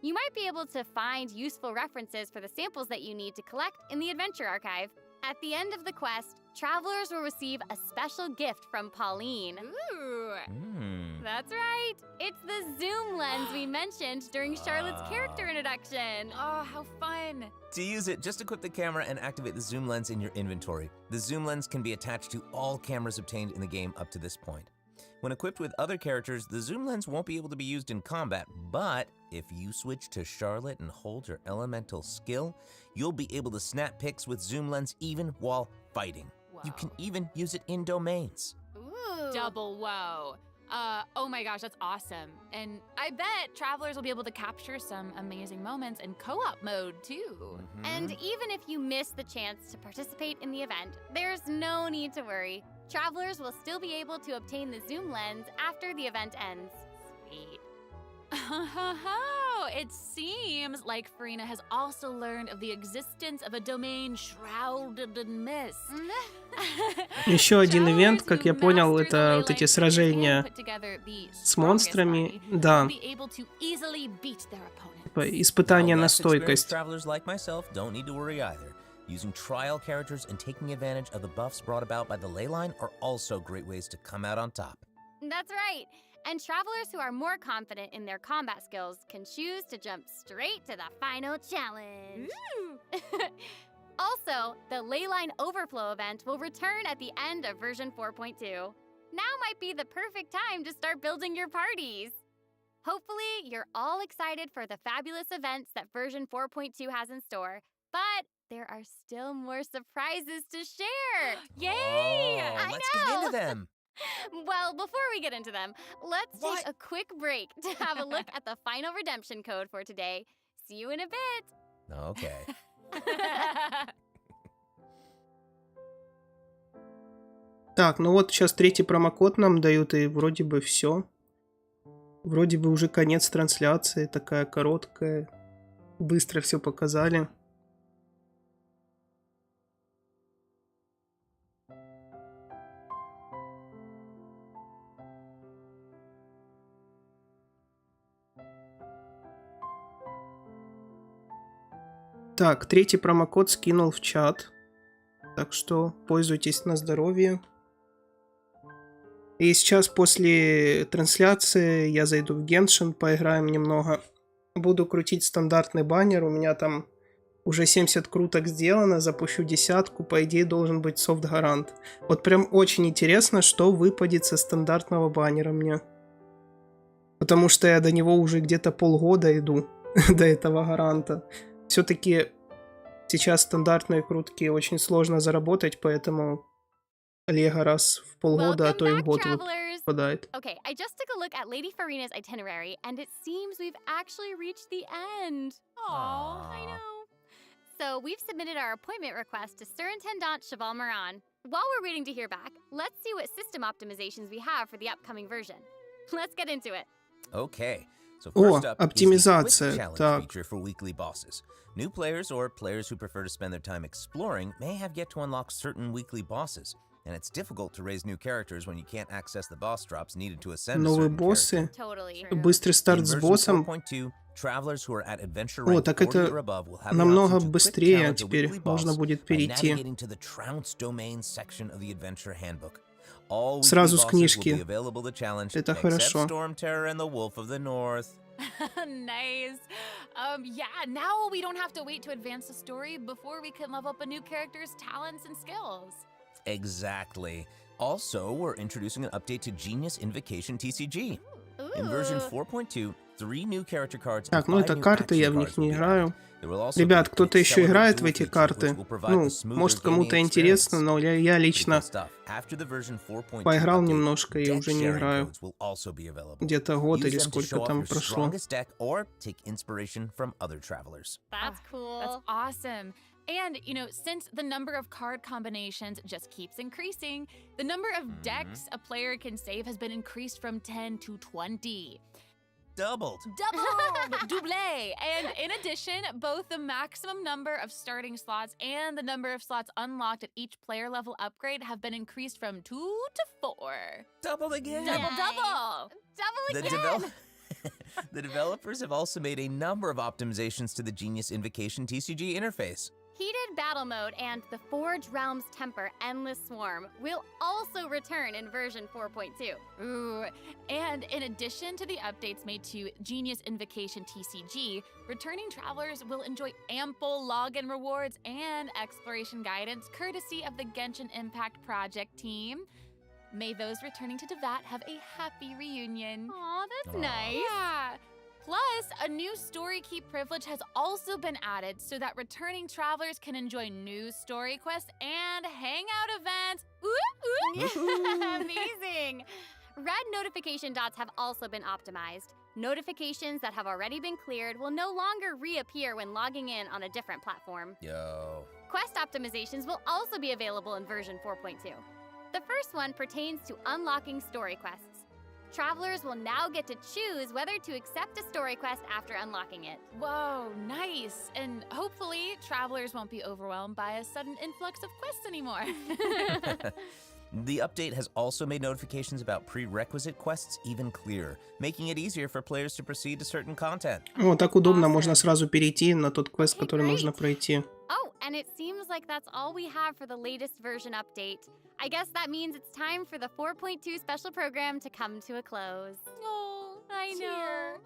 You might be able to find useful references for the samples that you need to collect in the Adventure Archive. At the end of the quest, travelers will receive a special gift from Pauline. Ooh. That's right! It's the zoom lens we mentioned during Charlotte's character introduction. Oh, how fun. To use it, just equip the camera and activate the zoom lens in your inventory. The zoom lens can be attached to all cameras obtained in the game up to this point. When equipped with other characters, the zoom lens won't be able to be used in combat, but if you switch to Charlotte and hold your elemental skill, you'll be able to snap pics with zoom lens even while fighting. You can even use it in domains. Ooh. Double whoa. Oh my gosh, that's awesome. And I bet travelers will be able to capture some amazing moments in co-op mode too. And even if you miss the chance to participate in the event, there's no need to worry. Travelers will still be able to obtain the zoom lens after the event ends. Sweet. It seems like Farina has also learned of the existence of a domain shrouded in mist. Еще один ивент, как я понял, это вот эти сражения с монстрами. Да. Типа испытание на стойкость. Travelers like myself don't need to worry either. Using trial characters and taking advantage of the buffs brought about by the ley line are also great ways to come out on top. That's right. and travelers who are more confident in their combat skills can choose to jump straight to the final challenge. Also, the Leyline Overflow event will return at the end of version 4.2. Now might be the perfect time to start building your parties. Hopefully, you're all excited for the fabulous events that version 4.2 has in store, but there are still more surprises to share. Yay! Oh, let's get into them. Well, before we get into them, let's take a quick break to have a look at the final redemption code for today. See you in a bit. Okay. Так, ну вот сейчас третий промокод нам дают, и вроде бы все. Вроде бы уже конец трансляции, такая короткая. Быстро все показали. Так, третий промокод скинул в чат. Так что пользуйтесь на здоровье. И сейчас после трансляции я зайду в Геншин, поиграем немного. Буду крутить стандартный баннер. У меня там уже 70 круток сделано. Запущу 10. По идее должен быть софт-гарант. Вот прям очень интересно, что выпадет со стандартного баннера мне. Потому что я до него уже где-то полгода иду. До этого гаранта. Все-таки сейчас стандартные крутки очень сложно заработать, поэтому Лего раз в полгода, а то и в год выпадает. Okay, I just took a look at Lady Farina's itinerary, and it seems we've actually reached the end. Aww, I know. So we've submitted our appointment request to Surintendant Cheval Moran. While we're waiting to hear back, let's see what system optimizations we have for the upcoming version. Let's get into it. Okay. So О, first up is the quick оптимизация. challenge Так. feature for weekly bosses. New players or players who prefer to spend their time exploring may have yet to unlock certain weekly bosses. And it's difficult to raise new characters when you can't access the boss drops needed to ascend a Новые certain боссы. Totally. Быстрый старт с боссом. Travelers who are at adventure О, rank так 40 это or above will have the намного option to quick быстрее challenge a теперь weekly можно boss будет by перейти. navigating to the Trounce Domain section of the Adventure Handbook. All weekly Сразу с bosses will книжки. be available to challenge, Это except хорошо. Storm Terror and the Wolf of the North. Nice. Yeah, now we don't have to wait to advance the story before we can level up a new character's talents and skills. Exactly. Also, we're introducing an update to Genius Invocation TCG. In version 4.2, 3 new character cards and Так, ну 5 это new карты, action я в cards них will не be играю. added. There will also Ребят, be кто-то еще Accelerate играет в Duel эти feature, карты? which will provide Ну, a smoother может кому-то gaming интересно, experience. но я лично Good stuff. After the version 4.2 поиграл update, немножко и deck уже не sharing играю. codes will also be available. Где-то год Use или them to сколько show off там your прошло. strongest deck or take inspiration from other travelers. That's cool. That's awesome. And, you know, since the number of card combinations just keeps increasing, the number of decks a player can save has been increased from 10 to 20. Doubled. Doubled! Double! And in addition, both the maximum number of starting slots and the number of slots unlocked at each player level upgrade have been increased from 2 to 4. Doubled again. Double, Nice. double! Double The, again. the developers have also made a number of optimizations to the Genius Invocation TCG interface. Heated Battle Mode and the Forge Realms Temper Endless Swarm will also return in version 4.2. Ooh, and in addition to the updates made to Genius Invocation TCG, returning travelers will enjoy ample login rewards and exploration guidance courtesy of the Genshin Impact project team. May those returning to Devat have a happy reunion. Aw, that's Aw. nice. Yeah. Plus, a new story keep privilege has also been added so that returning travelers can enjoy new story quests and hangout events. Amazing! Red notification dots have also been optimized. Notifications that have already been cleared will no longer reappear when logging in on a different platform. Yo. Quest optimizations will also be available in version 4.2. The first one pertains to unlocking story quests. Travelers will now get to choose whether to accept a story quest after unlocking it. Whoa, nice. And hopefully, travelers won't be overwhelmed by a sudden influx of quests anymore. The update has also made notifications about prerequisite quests even clearer, making it easier for players to proceed to certain content. О, так удобно, можно сразу перейти на тот квест, который great. нужно пройти. Oh, and it seems like that's all we have for the latest version update. I guess that means it's time for the 4.2 special program to come to a close. Oh, I know.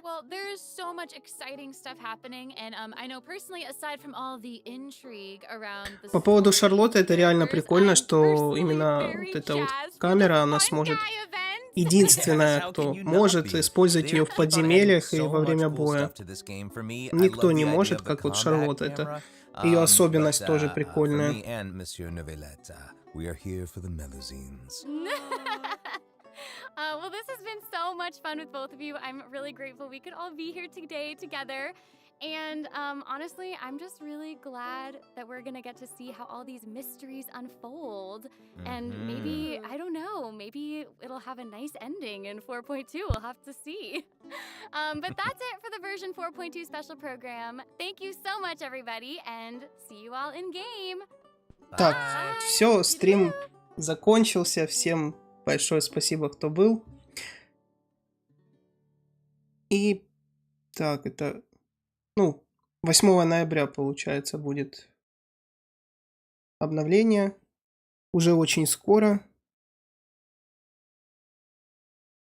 Well, there is so much exciting stuff happening, and I know personally, aside from all the intrigue around the По поводу Шарлотты, это реально stories, прикольно, I'm что personally именно very вот эта вот jazzed for камера, the она Fun сможет... Guy event. Единственная, кто может использовать ее в подземельях и во время боя. Никто не может, как вот Шарлотта. Это ее особенность тоже прикольная. Well, this has been so much fun with both of you. I'm really grateful we could all be here today together. And honestly, I'm just really glad that we're gonna get to see how all these mysteries unfold. And maybe, I don't know, maybe it'll have a nice ending in 4.2. We'll have to see. But that's it for the version 4.2 special program. Thank you so much, everybody, and see you all in game. Так, все, стрим закончился. Всем большое спасибо, кто был. И так, это... Ну, 8 ноября, получается, будет обновление. Уже очень скоро.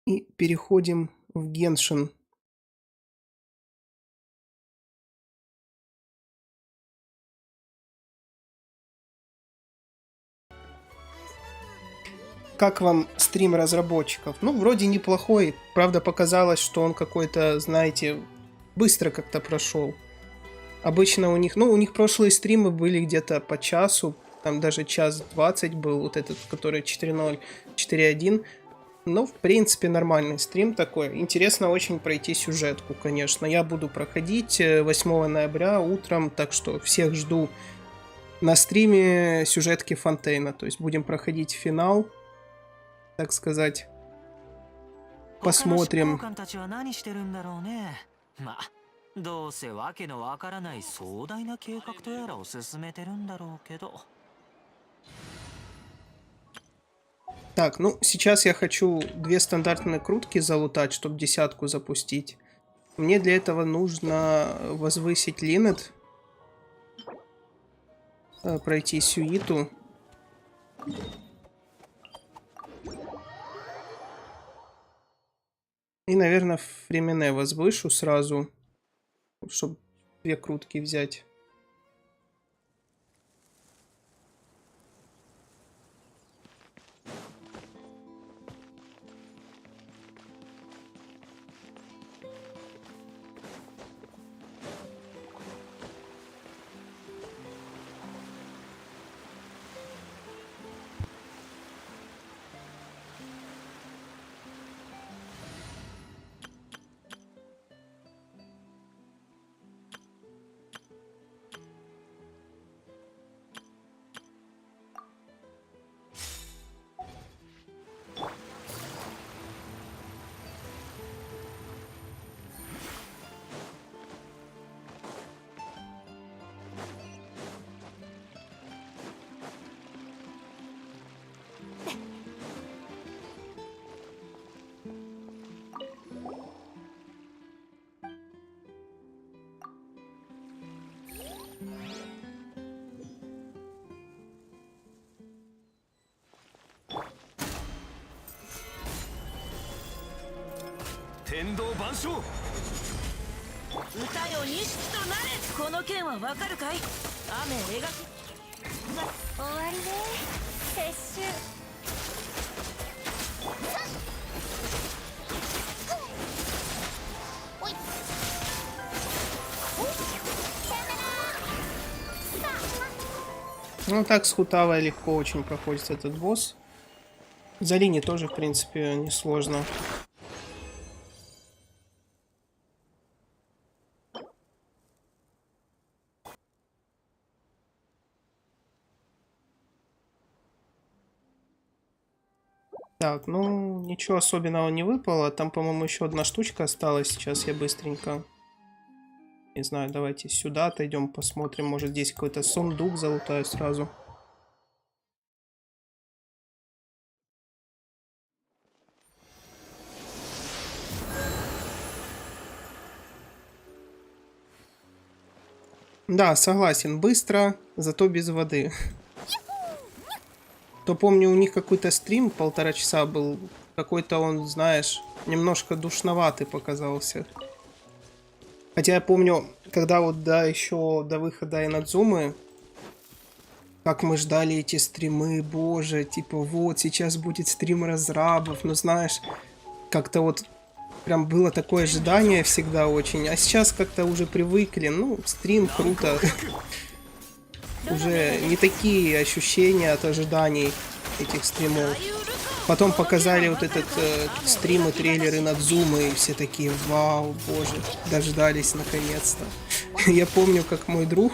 И переходим в Геншин. Как вам стрим разработчиков? Ну, вроде неплохой. Правда, показалось, что он какой-то, знаете, быстро как-то прошел. Обычно у них... Ну, у них прошлые стримы были где-то по часу. Там даже час 20 был. Вот этот, который 4.0, 4.1. Ну, в принципе, нормальный стрим такой. Интересно очень пройти сюжетку, конечно. Я буду проходить 8 ноября утром. Так что всех жду на стриме сюжетки Фонтейна. То есть будем проходить финал. Так сказать, посмотрим. Так, ну, сейчас я хочу 2 стандартные крутки залутать, чтобы 10-ку запустить. Мне для этого нужно возвысить линет, пройти сюиту. И, наверное, временное возвышу сразу, чтобы 2 крутки взять. Ну так с Хутавой легко очень проходит этот босс. За линией тоже, в принципе, несложно. Так, ну ничего особенного не выпало. Там, по-моему, еще одна штучка осталась. Сейчас я быстренько... Не знаю, давайте сюда отойдем, посмотрим. Может, здесь какой-то сундук залутаю сразу. Да, согласен, быстро, зато без воды. То помню, у них какой-то стрим 1,5 часа был. Какой-то он, знаешь, немножко душноватый показался. Хотя я помню, когда вот еще до выхода Инадзумы, как мы ждали эти стримы, боже, типа вот сейчас будет стрим разрабов, ну знаешь, как-то вот прям было такое ожидание всегда очень, а сейчас как-то уже привыкли, ну стрим круто, уже не такие ощущения от ожиданий этих стримов. Потом показали вот этот стрим и трейлеры Инадзумы, и все такие, вау, боже, дождались наконец-то. Я помню, как мой друг,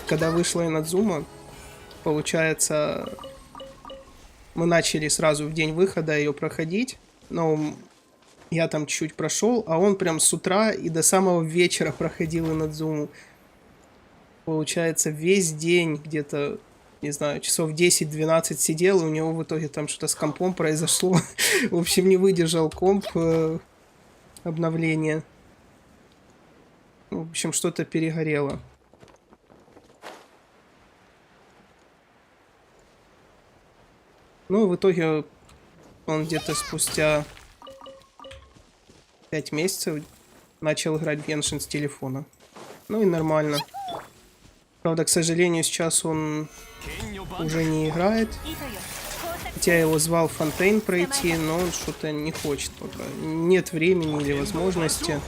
когда вышла Инадзума, получается, мы начали сразу в день выхода ее проходить, но я там чуть-чуть прошел, а он прям с утра и до самого вечера проходил Инадзуму. Получается, весь день где-то, не знаю, часов 10-12 сидел, и у него в итоге там что-то с компом произошло. В общем, не выдержал комп обновления. В общем, что-то перегорело. Ну, в итоге он где-то спустя 5 месяцев начал играть в Геншин с телефона. Ну и нормально. Правда, к сожалению, сейчас он уже не играет. Хотя я его звал фонтейн пройти, но он что-то не хочет пока. Нет времени или возможности.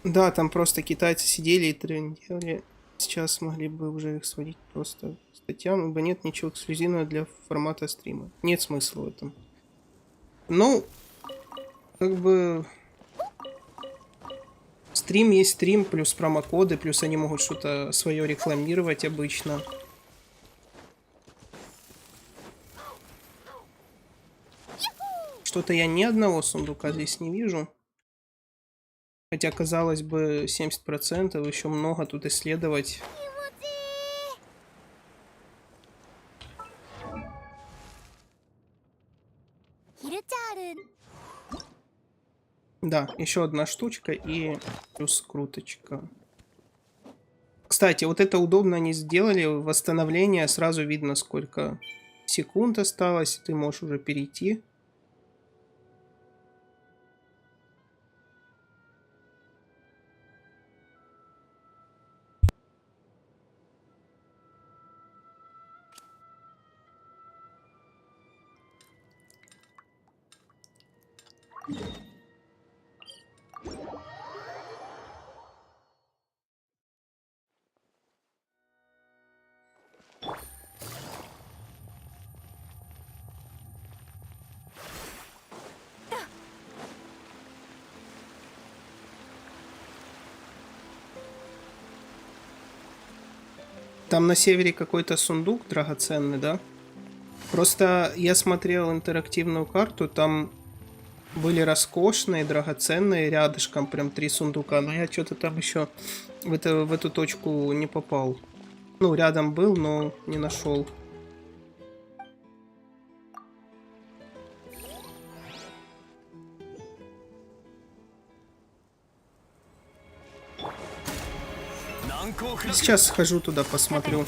Да, там просто китайцы сидели и трендили. Сейчас могли бы уже их сводить просто к статьям, ибо нет ничего эксклюзивного для формата стрима. Нет смысла в этом. Ну, как бы... Стрим есть стрим, плюс промокоды, плюс они могут что-то свое рекламировать обычно. Что-то я ни одного сундука здесь не вижу. Хотя, казалось бы, 70%, еще много тут исследовать. Да, еще одна штучка и плюс круточка. Кстати, вот это удобно они сделали. Восстановление, сразу видно, сколько секунд осталось. Ты можешь уже перейти. Там на севере какой-то сундук драгоценный, да? Просто я смотрел интерактивную карту, там были роскошные, драгоценные, рядышком прям 3 сундука, но я что-то там еще в эту точку не попал. Ну, рядом был, но не нашел. Сейчас схожу туда, посмотрю.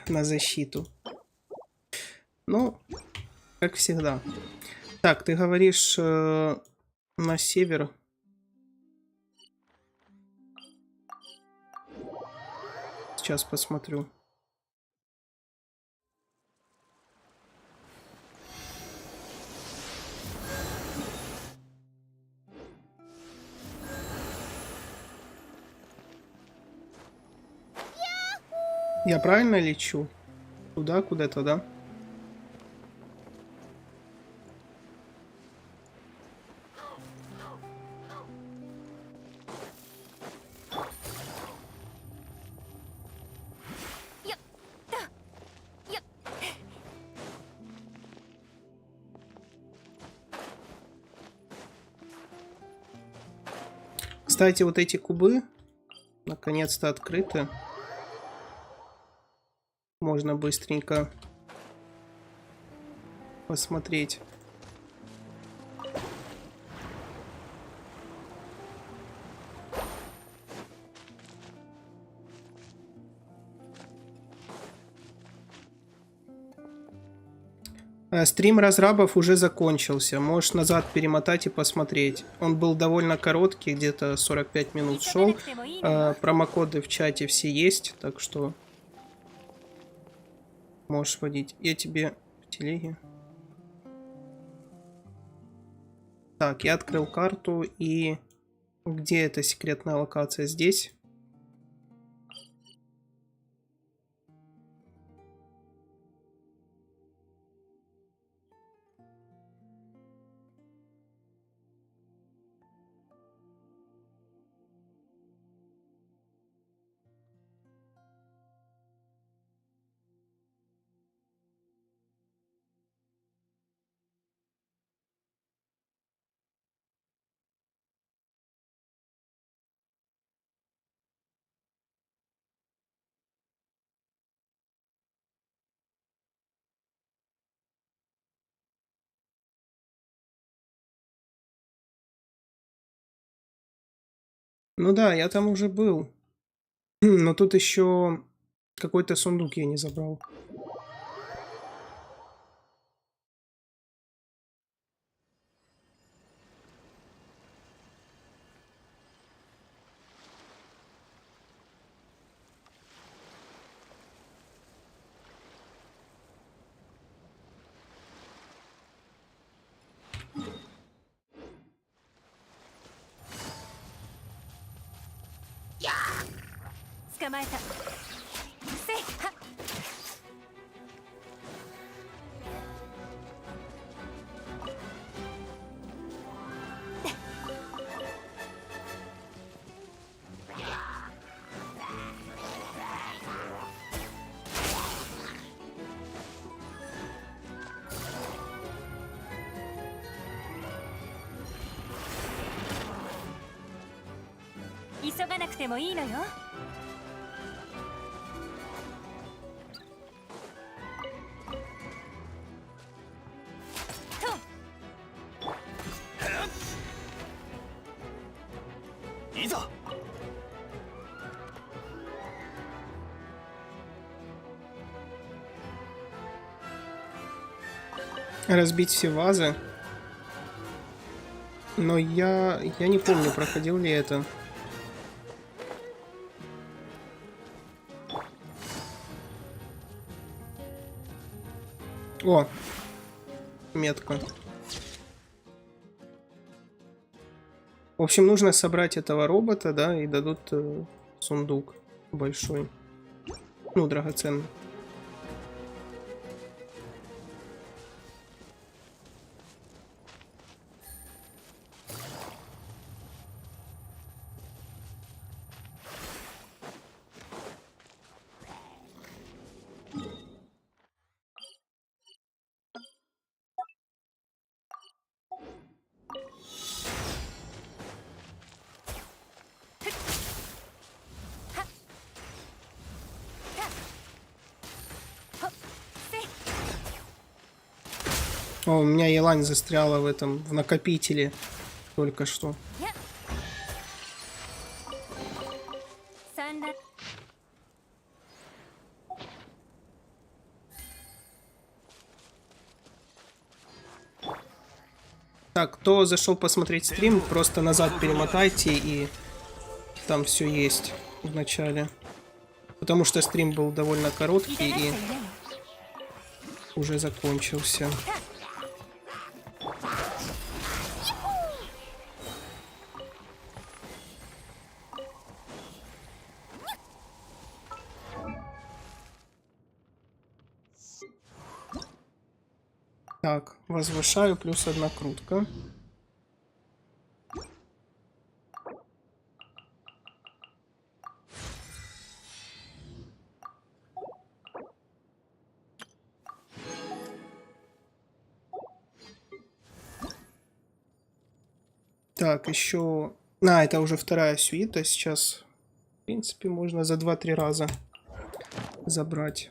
На защиту. Ну, как всегда. Так, ты говоришь на север. Сейчас посмотрю. Я правильно лечу? Туда, куда-то, да? Кстати, вот эти кубы наконец-то открыты. Можно быстренько посмотреть. Стрим разрабов уже закончился. Можешь назад перемотать и посмотреть. Он был довольно короткий, где-то 45 минут шел. Промокоды в чате все есть, так что можешь вводить. Я тебе в телеге. Так, я открыл карту, и где эта секретная локация? Здесь. Ну да, я там уже был. Но тут еще какой-то сундук я не забрал. Разбить все вазы. Но я не помню, проходил ли это. О, метка. В общем, нужно собрать этого робота, да, и дадут сундук большой. Ну, драгоценный. О, у меня елань застряла в этом, в накопителе только что. Так, кто зашел посмотреть стрим, просто назад перемотайте, и там все есть в начале. Потому что стрим был довольно короткий и уже закончился. Так, возвышаю, плюс 1 крутка. Так, еще А, это уже вторая сюита. Сейчас, в принципе, можно за 2-3 раза забрать.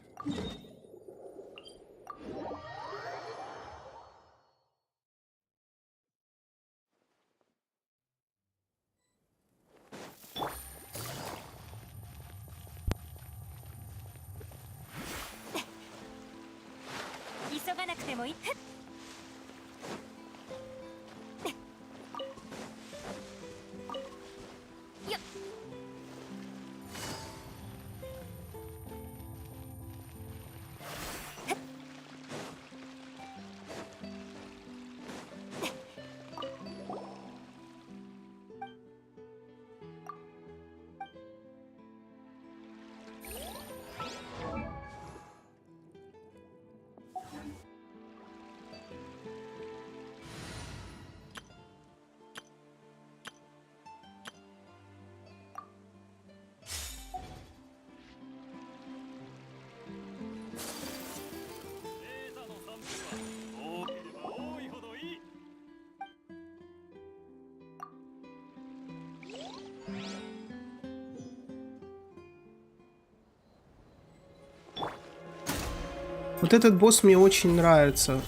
Вот этот босс мне очень нравится,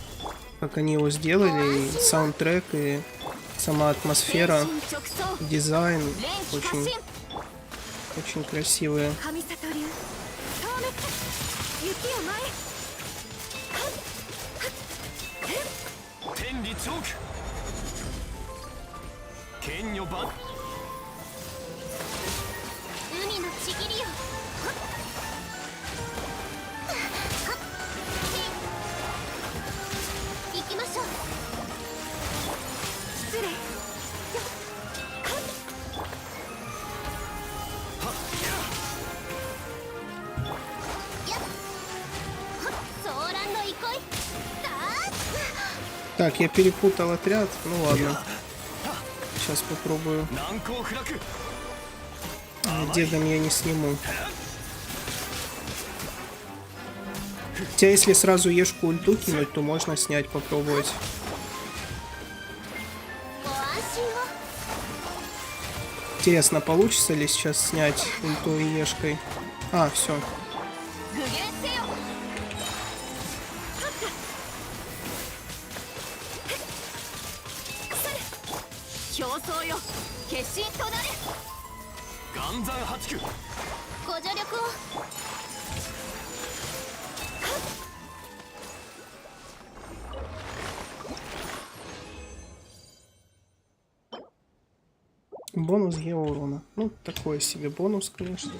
как они его сделали, и саундтрек, и сама атмосфера, дизайн очень, очень красивые. Так, я перепутал отряд. Ну ладно. Сейчас попробую. Дедом я не сниму. Хотя если сразу ешку ульту кинуть, то можно снять, попробовать. Интересно, получится ли сейчас снять ульту и ешкой? А, все. Бонус геоурона. Ну, такой себе бонус, конечно.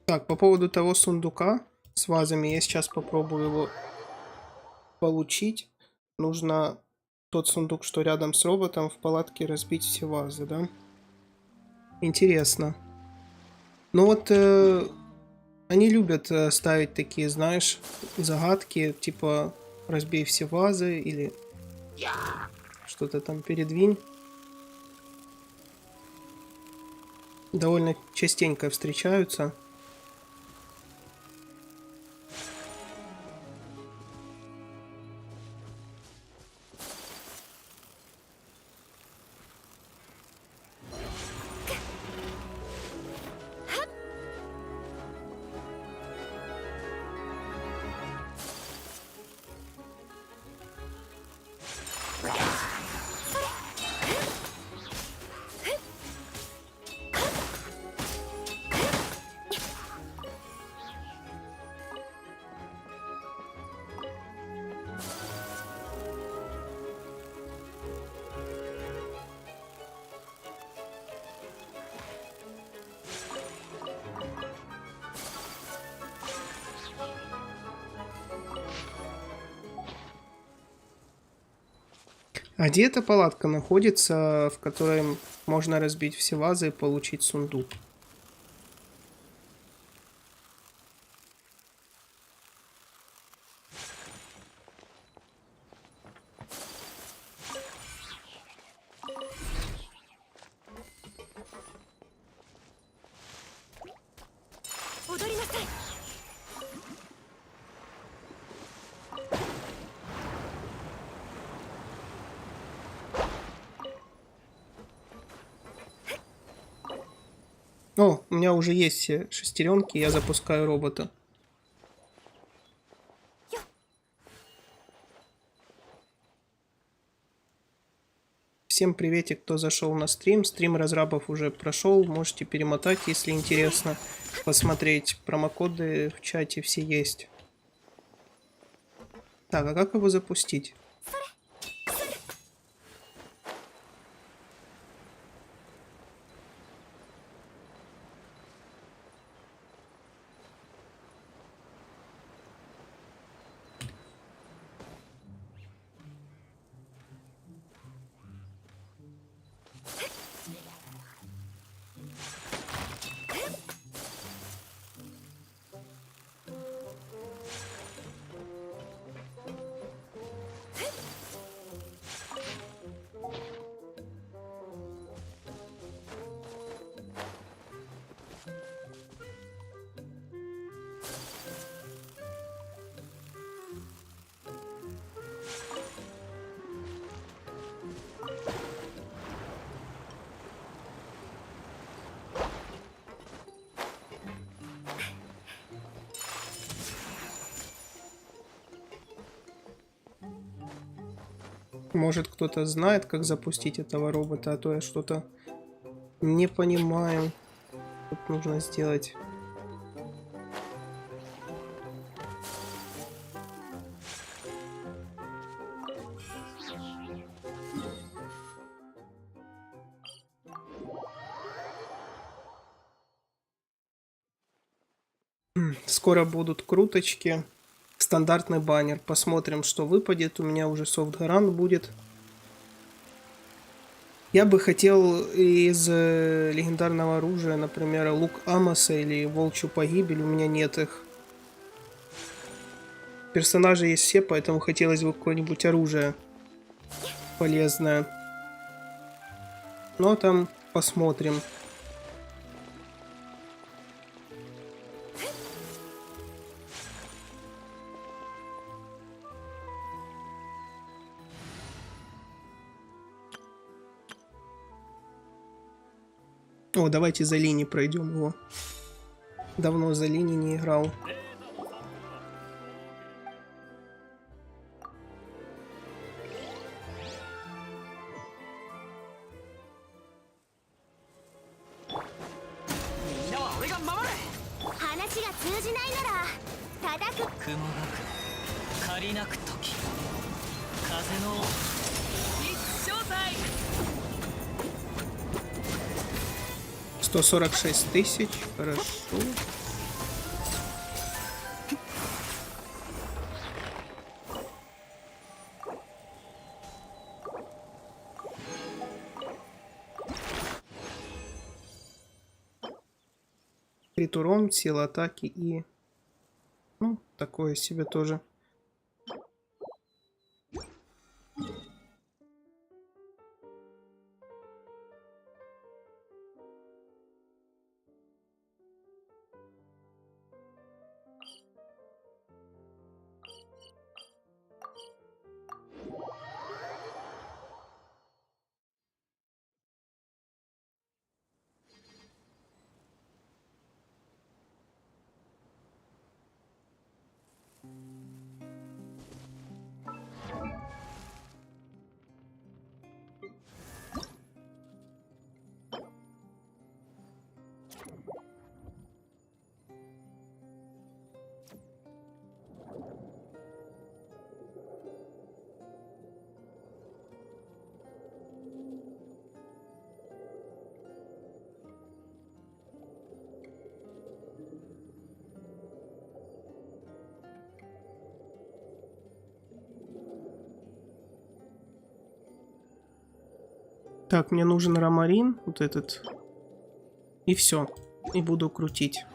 Так, по поводу того сундука с вазами, я сейчас попробую его получить. Нужно тот сундук, что рядом с роботом, в палатке разбить все вазы, да? Интересно. Ну вот, они любят ставить такие, знаешь, загадки, типа разбей все вазы или что-то там передвинь. Довольно частенько встречаются. А где эта палатка находится, в которой можно разбить все вазы и получить сундук? О, у меня уже есть все шестеренки, я запускаю робота. Всем приветик, кто зашел на стрим. Стрим разрабов уже прошел, можете перемотать, если интересно. Посмотреть, промокоды в чате все есть. Так, а как его запустить? Может, кто-то знает, как запустить этого робота, а то я что-то не понимаю, что нужно сделать. Скоро будут круточки. Стандартный баннер. Посмотрим, что выпадет. У меня уже софт-гарант будет. Я бы хотел из легендарного оружия, например, лук Амоса или волчью погибель. У меня нет их. Персонажи есть все, поэтому хотелось бы какое-нибудь оружие полезное. Но там посмотрим. О, давайте за линии пройдем его. Давно за линии не играл. $146 000, хорошо. Крит урон, сила атаки и... Ну, такое себе тоже. Так, мне нужен ромарин, вот этот. И все. И буду крутить.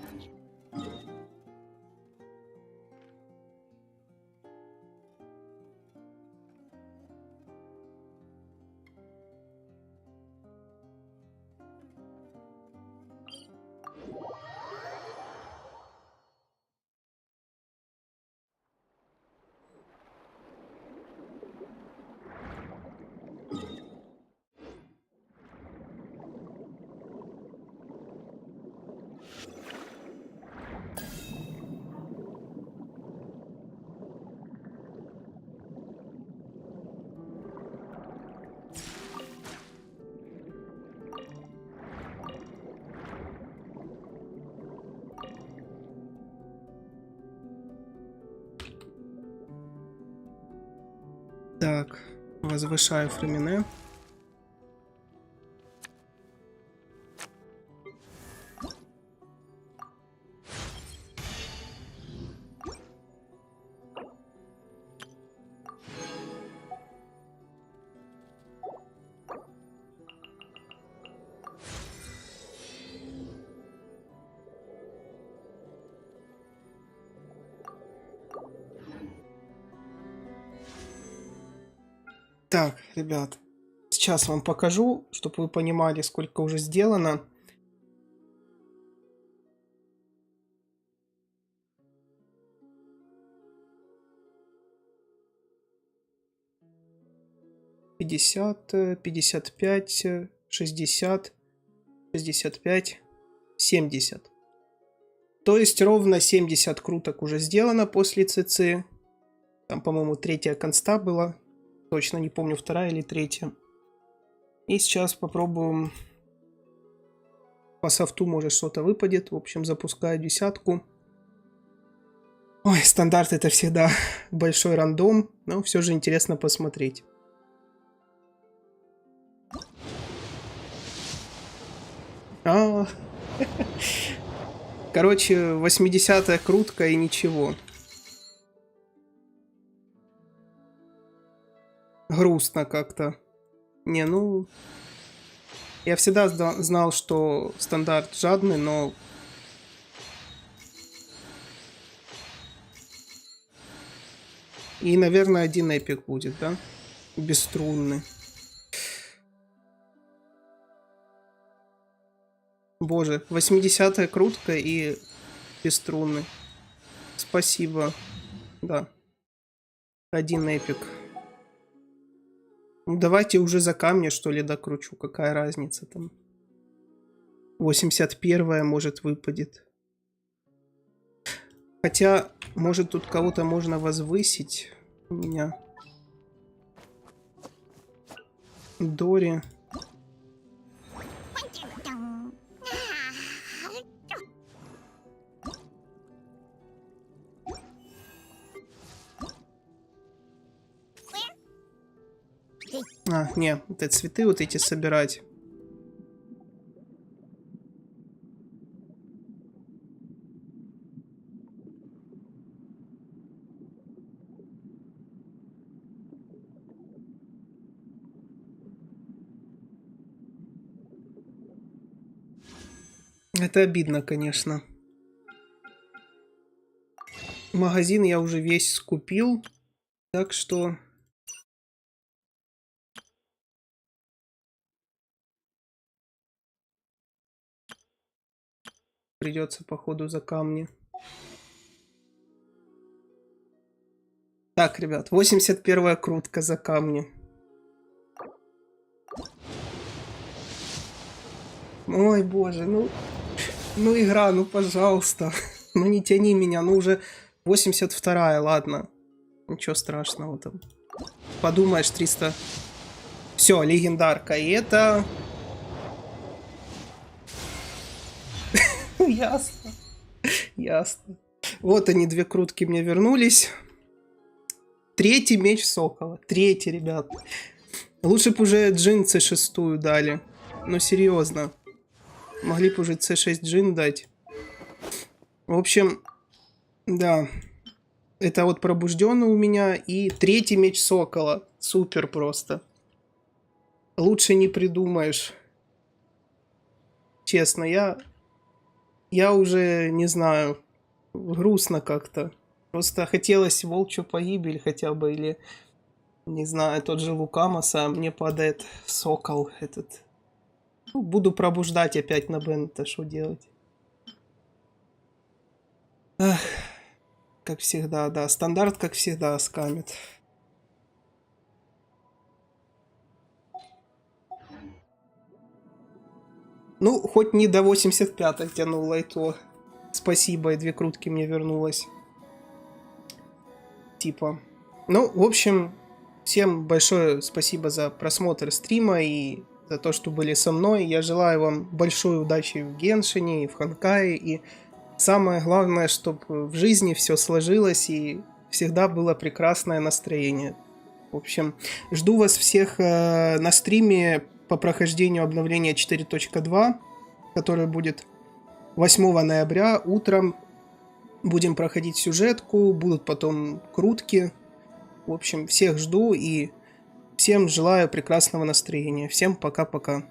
Так, возвышаю фремене. Так, ребят, сейчас вам покажу, чтобы вы понимали, сколько уже сделано. «50, 55, 60, 65, 70». То есть ровно 70 круток уже сделано после ЦЦ. Там, по-моему, третья конста была. Точно не помню, вторая или третья. И сейчас попробуем. По софту, может, что-то выпадет. В общем, запускаю десятку. Ой, стандарт это всегда большой рандом. Но все же интересно посмотреть. Короче, 80-я крутка и ничего. Грустно как-то. Не, ну... Я всегда знал, что стандарт жадный, но... И, наверное, один эпик будет, да? Бесструнный. Боже, 80-я крутка и бесструнный. Спасибо. Да. Один эпик. Ну, давайте уже за камни, что ли, докручу. Какая разница там? 81-я, может, выпадет. Хотя, может, тут кого-то можно возвысить. У меня. Дори. Не, это цветы вот эти собирать. Это обидно, конечно. Магазин я уже весь скупил, так что... Придется, походу, за камни. Так, ребят, 81-я крутка за камни. Ой, боже, ну игра, ну пожалуйста. Ну не тяни меня, ну уже 82-я, ладно. Ничего страшного там. Подумаешь, 300. Все, легендарка. И это... Ясно. Ясно. Вот они, две крутки мне вернулись. Третий меч сокола. Третий, ребят. Лучше бы уже джин C6 дали. Ну, серьезно. Могли бы уже C6 джин дать. В общем, да. Это вот пробужденный у меня. И третий меч сокола. Супер просто. Лучше не придумаешь. Честно, я уже не знаю. Грустно как-то. Просто хотелось волчью погибель хотя бы. Или, не знаю, тот же Лукамаса. А мне падает сокол этот. Ну, буду пробуждать опять на Беннета. Что делать? Эх, как всегда, да. Стандарт, как всегда, скамит. Ну, хоть не до 85-й тянуло, и то. Спасибо, и две крутки мне вернулось. Типа. Ну, в общем, всем большое спасибо за просмотр стрима и за то, что были со мной. Я желаю вам большой удачи в Геншине и в Ханкае. И самое главное, чтобы в жизни все сложилось и всегда было прекрасное настроение. В общем, жду вас всех на стриме по прохождению обновления 4.2, которое будет 8 ноября утром. Будем проходить сюжетку, будут потом крутки. В общем, всех жду и всем желаю прекрасного настроения. Всем пока-пока.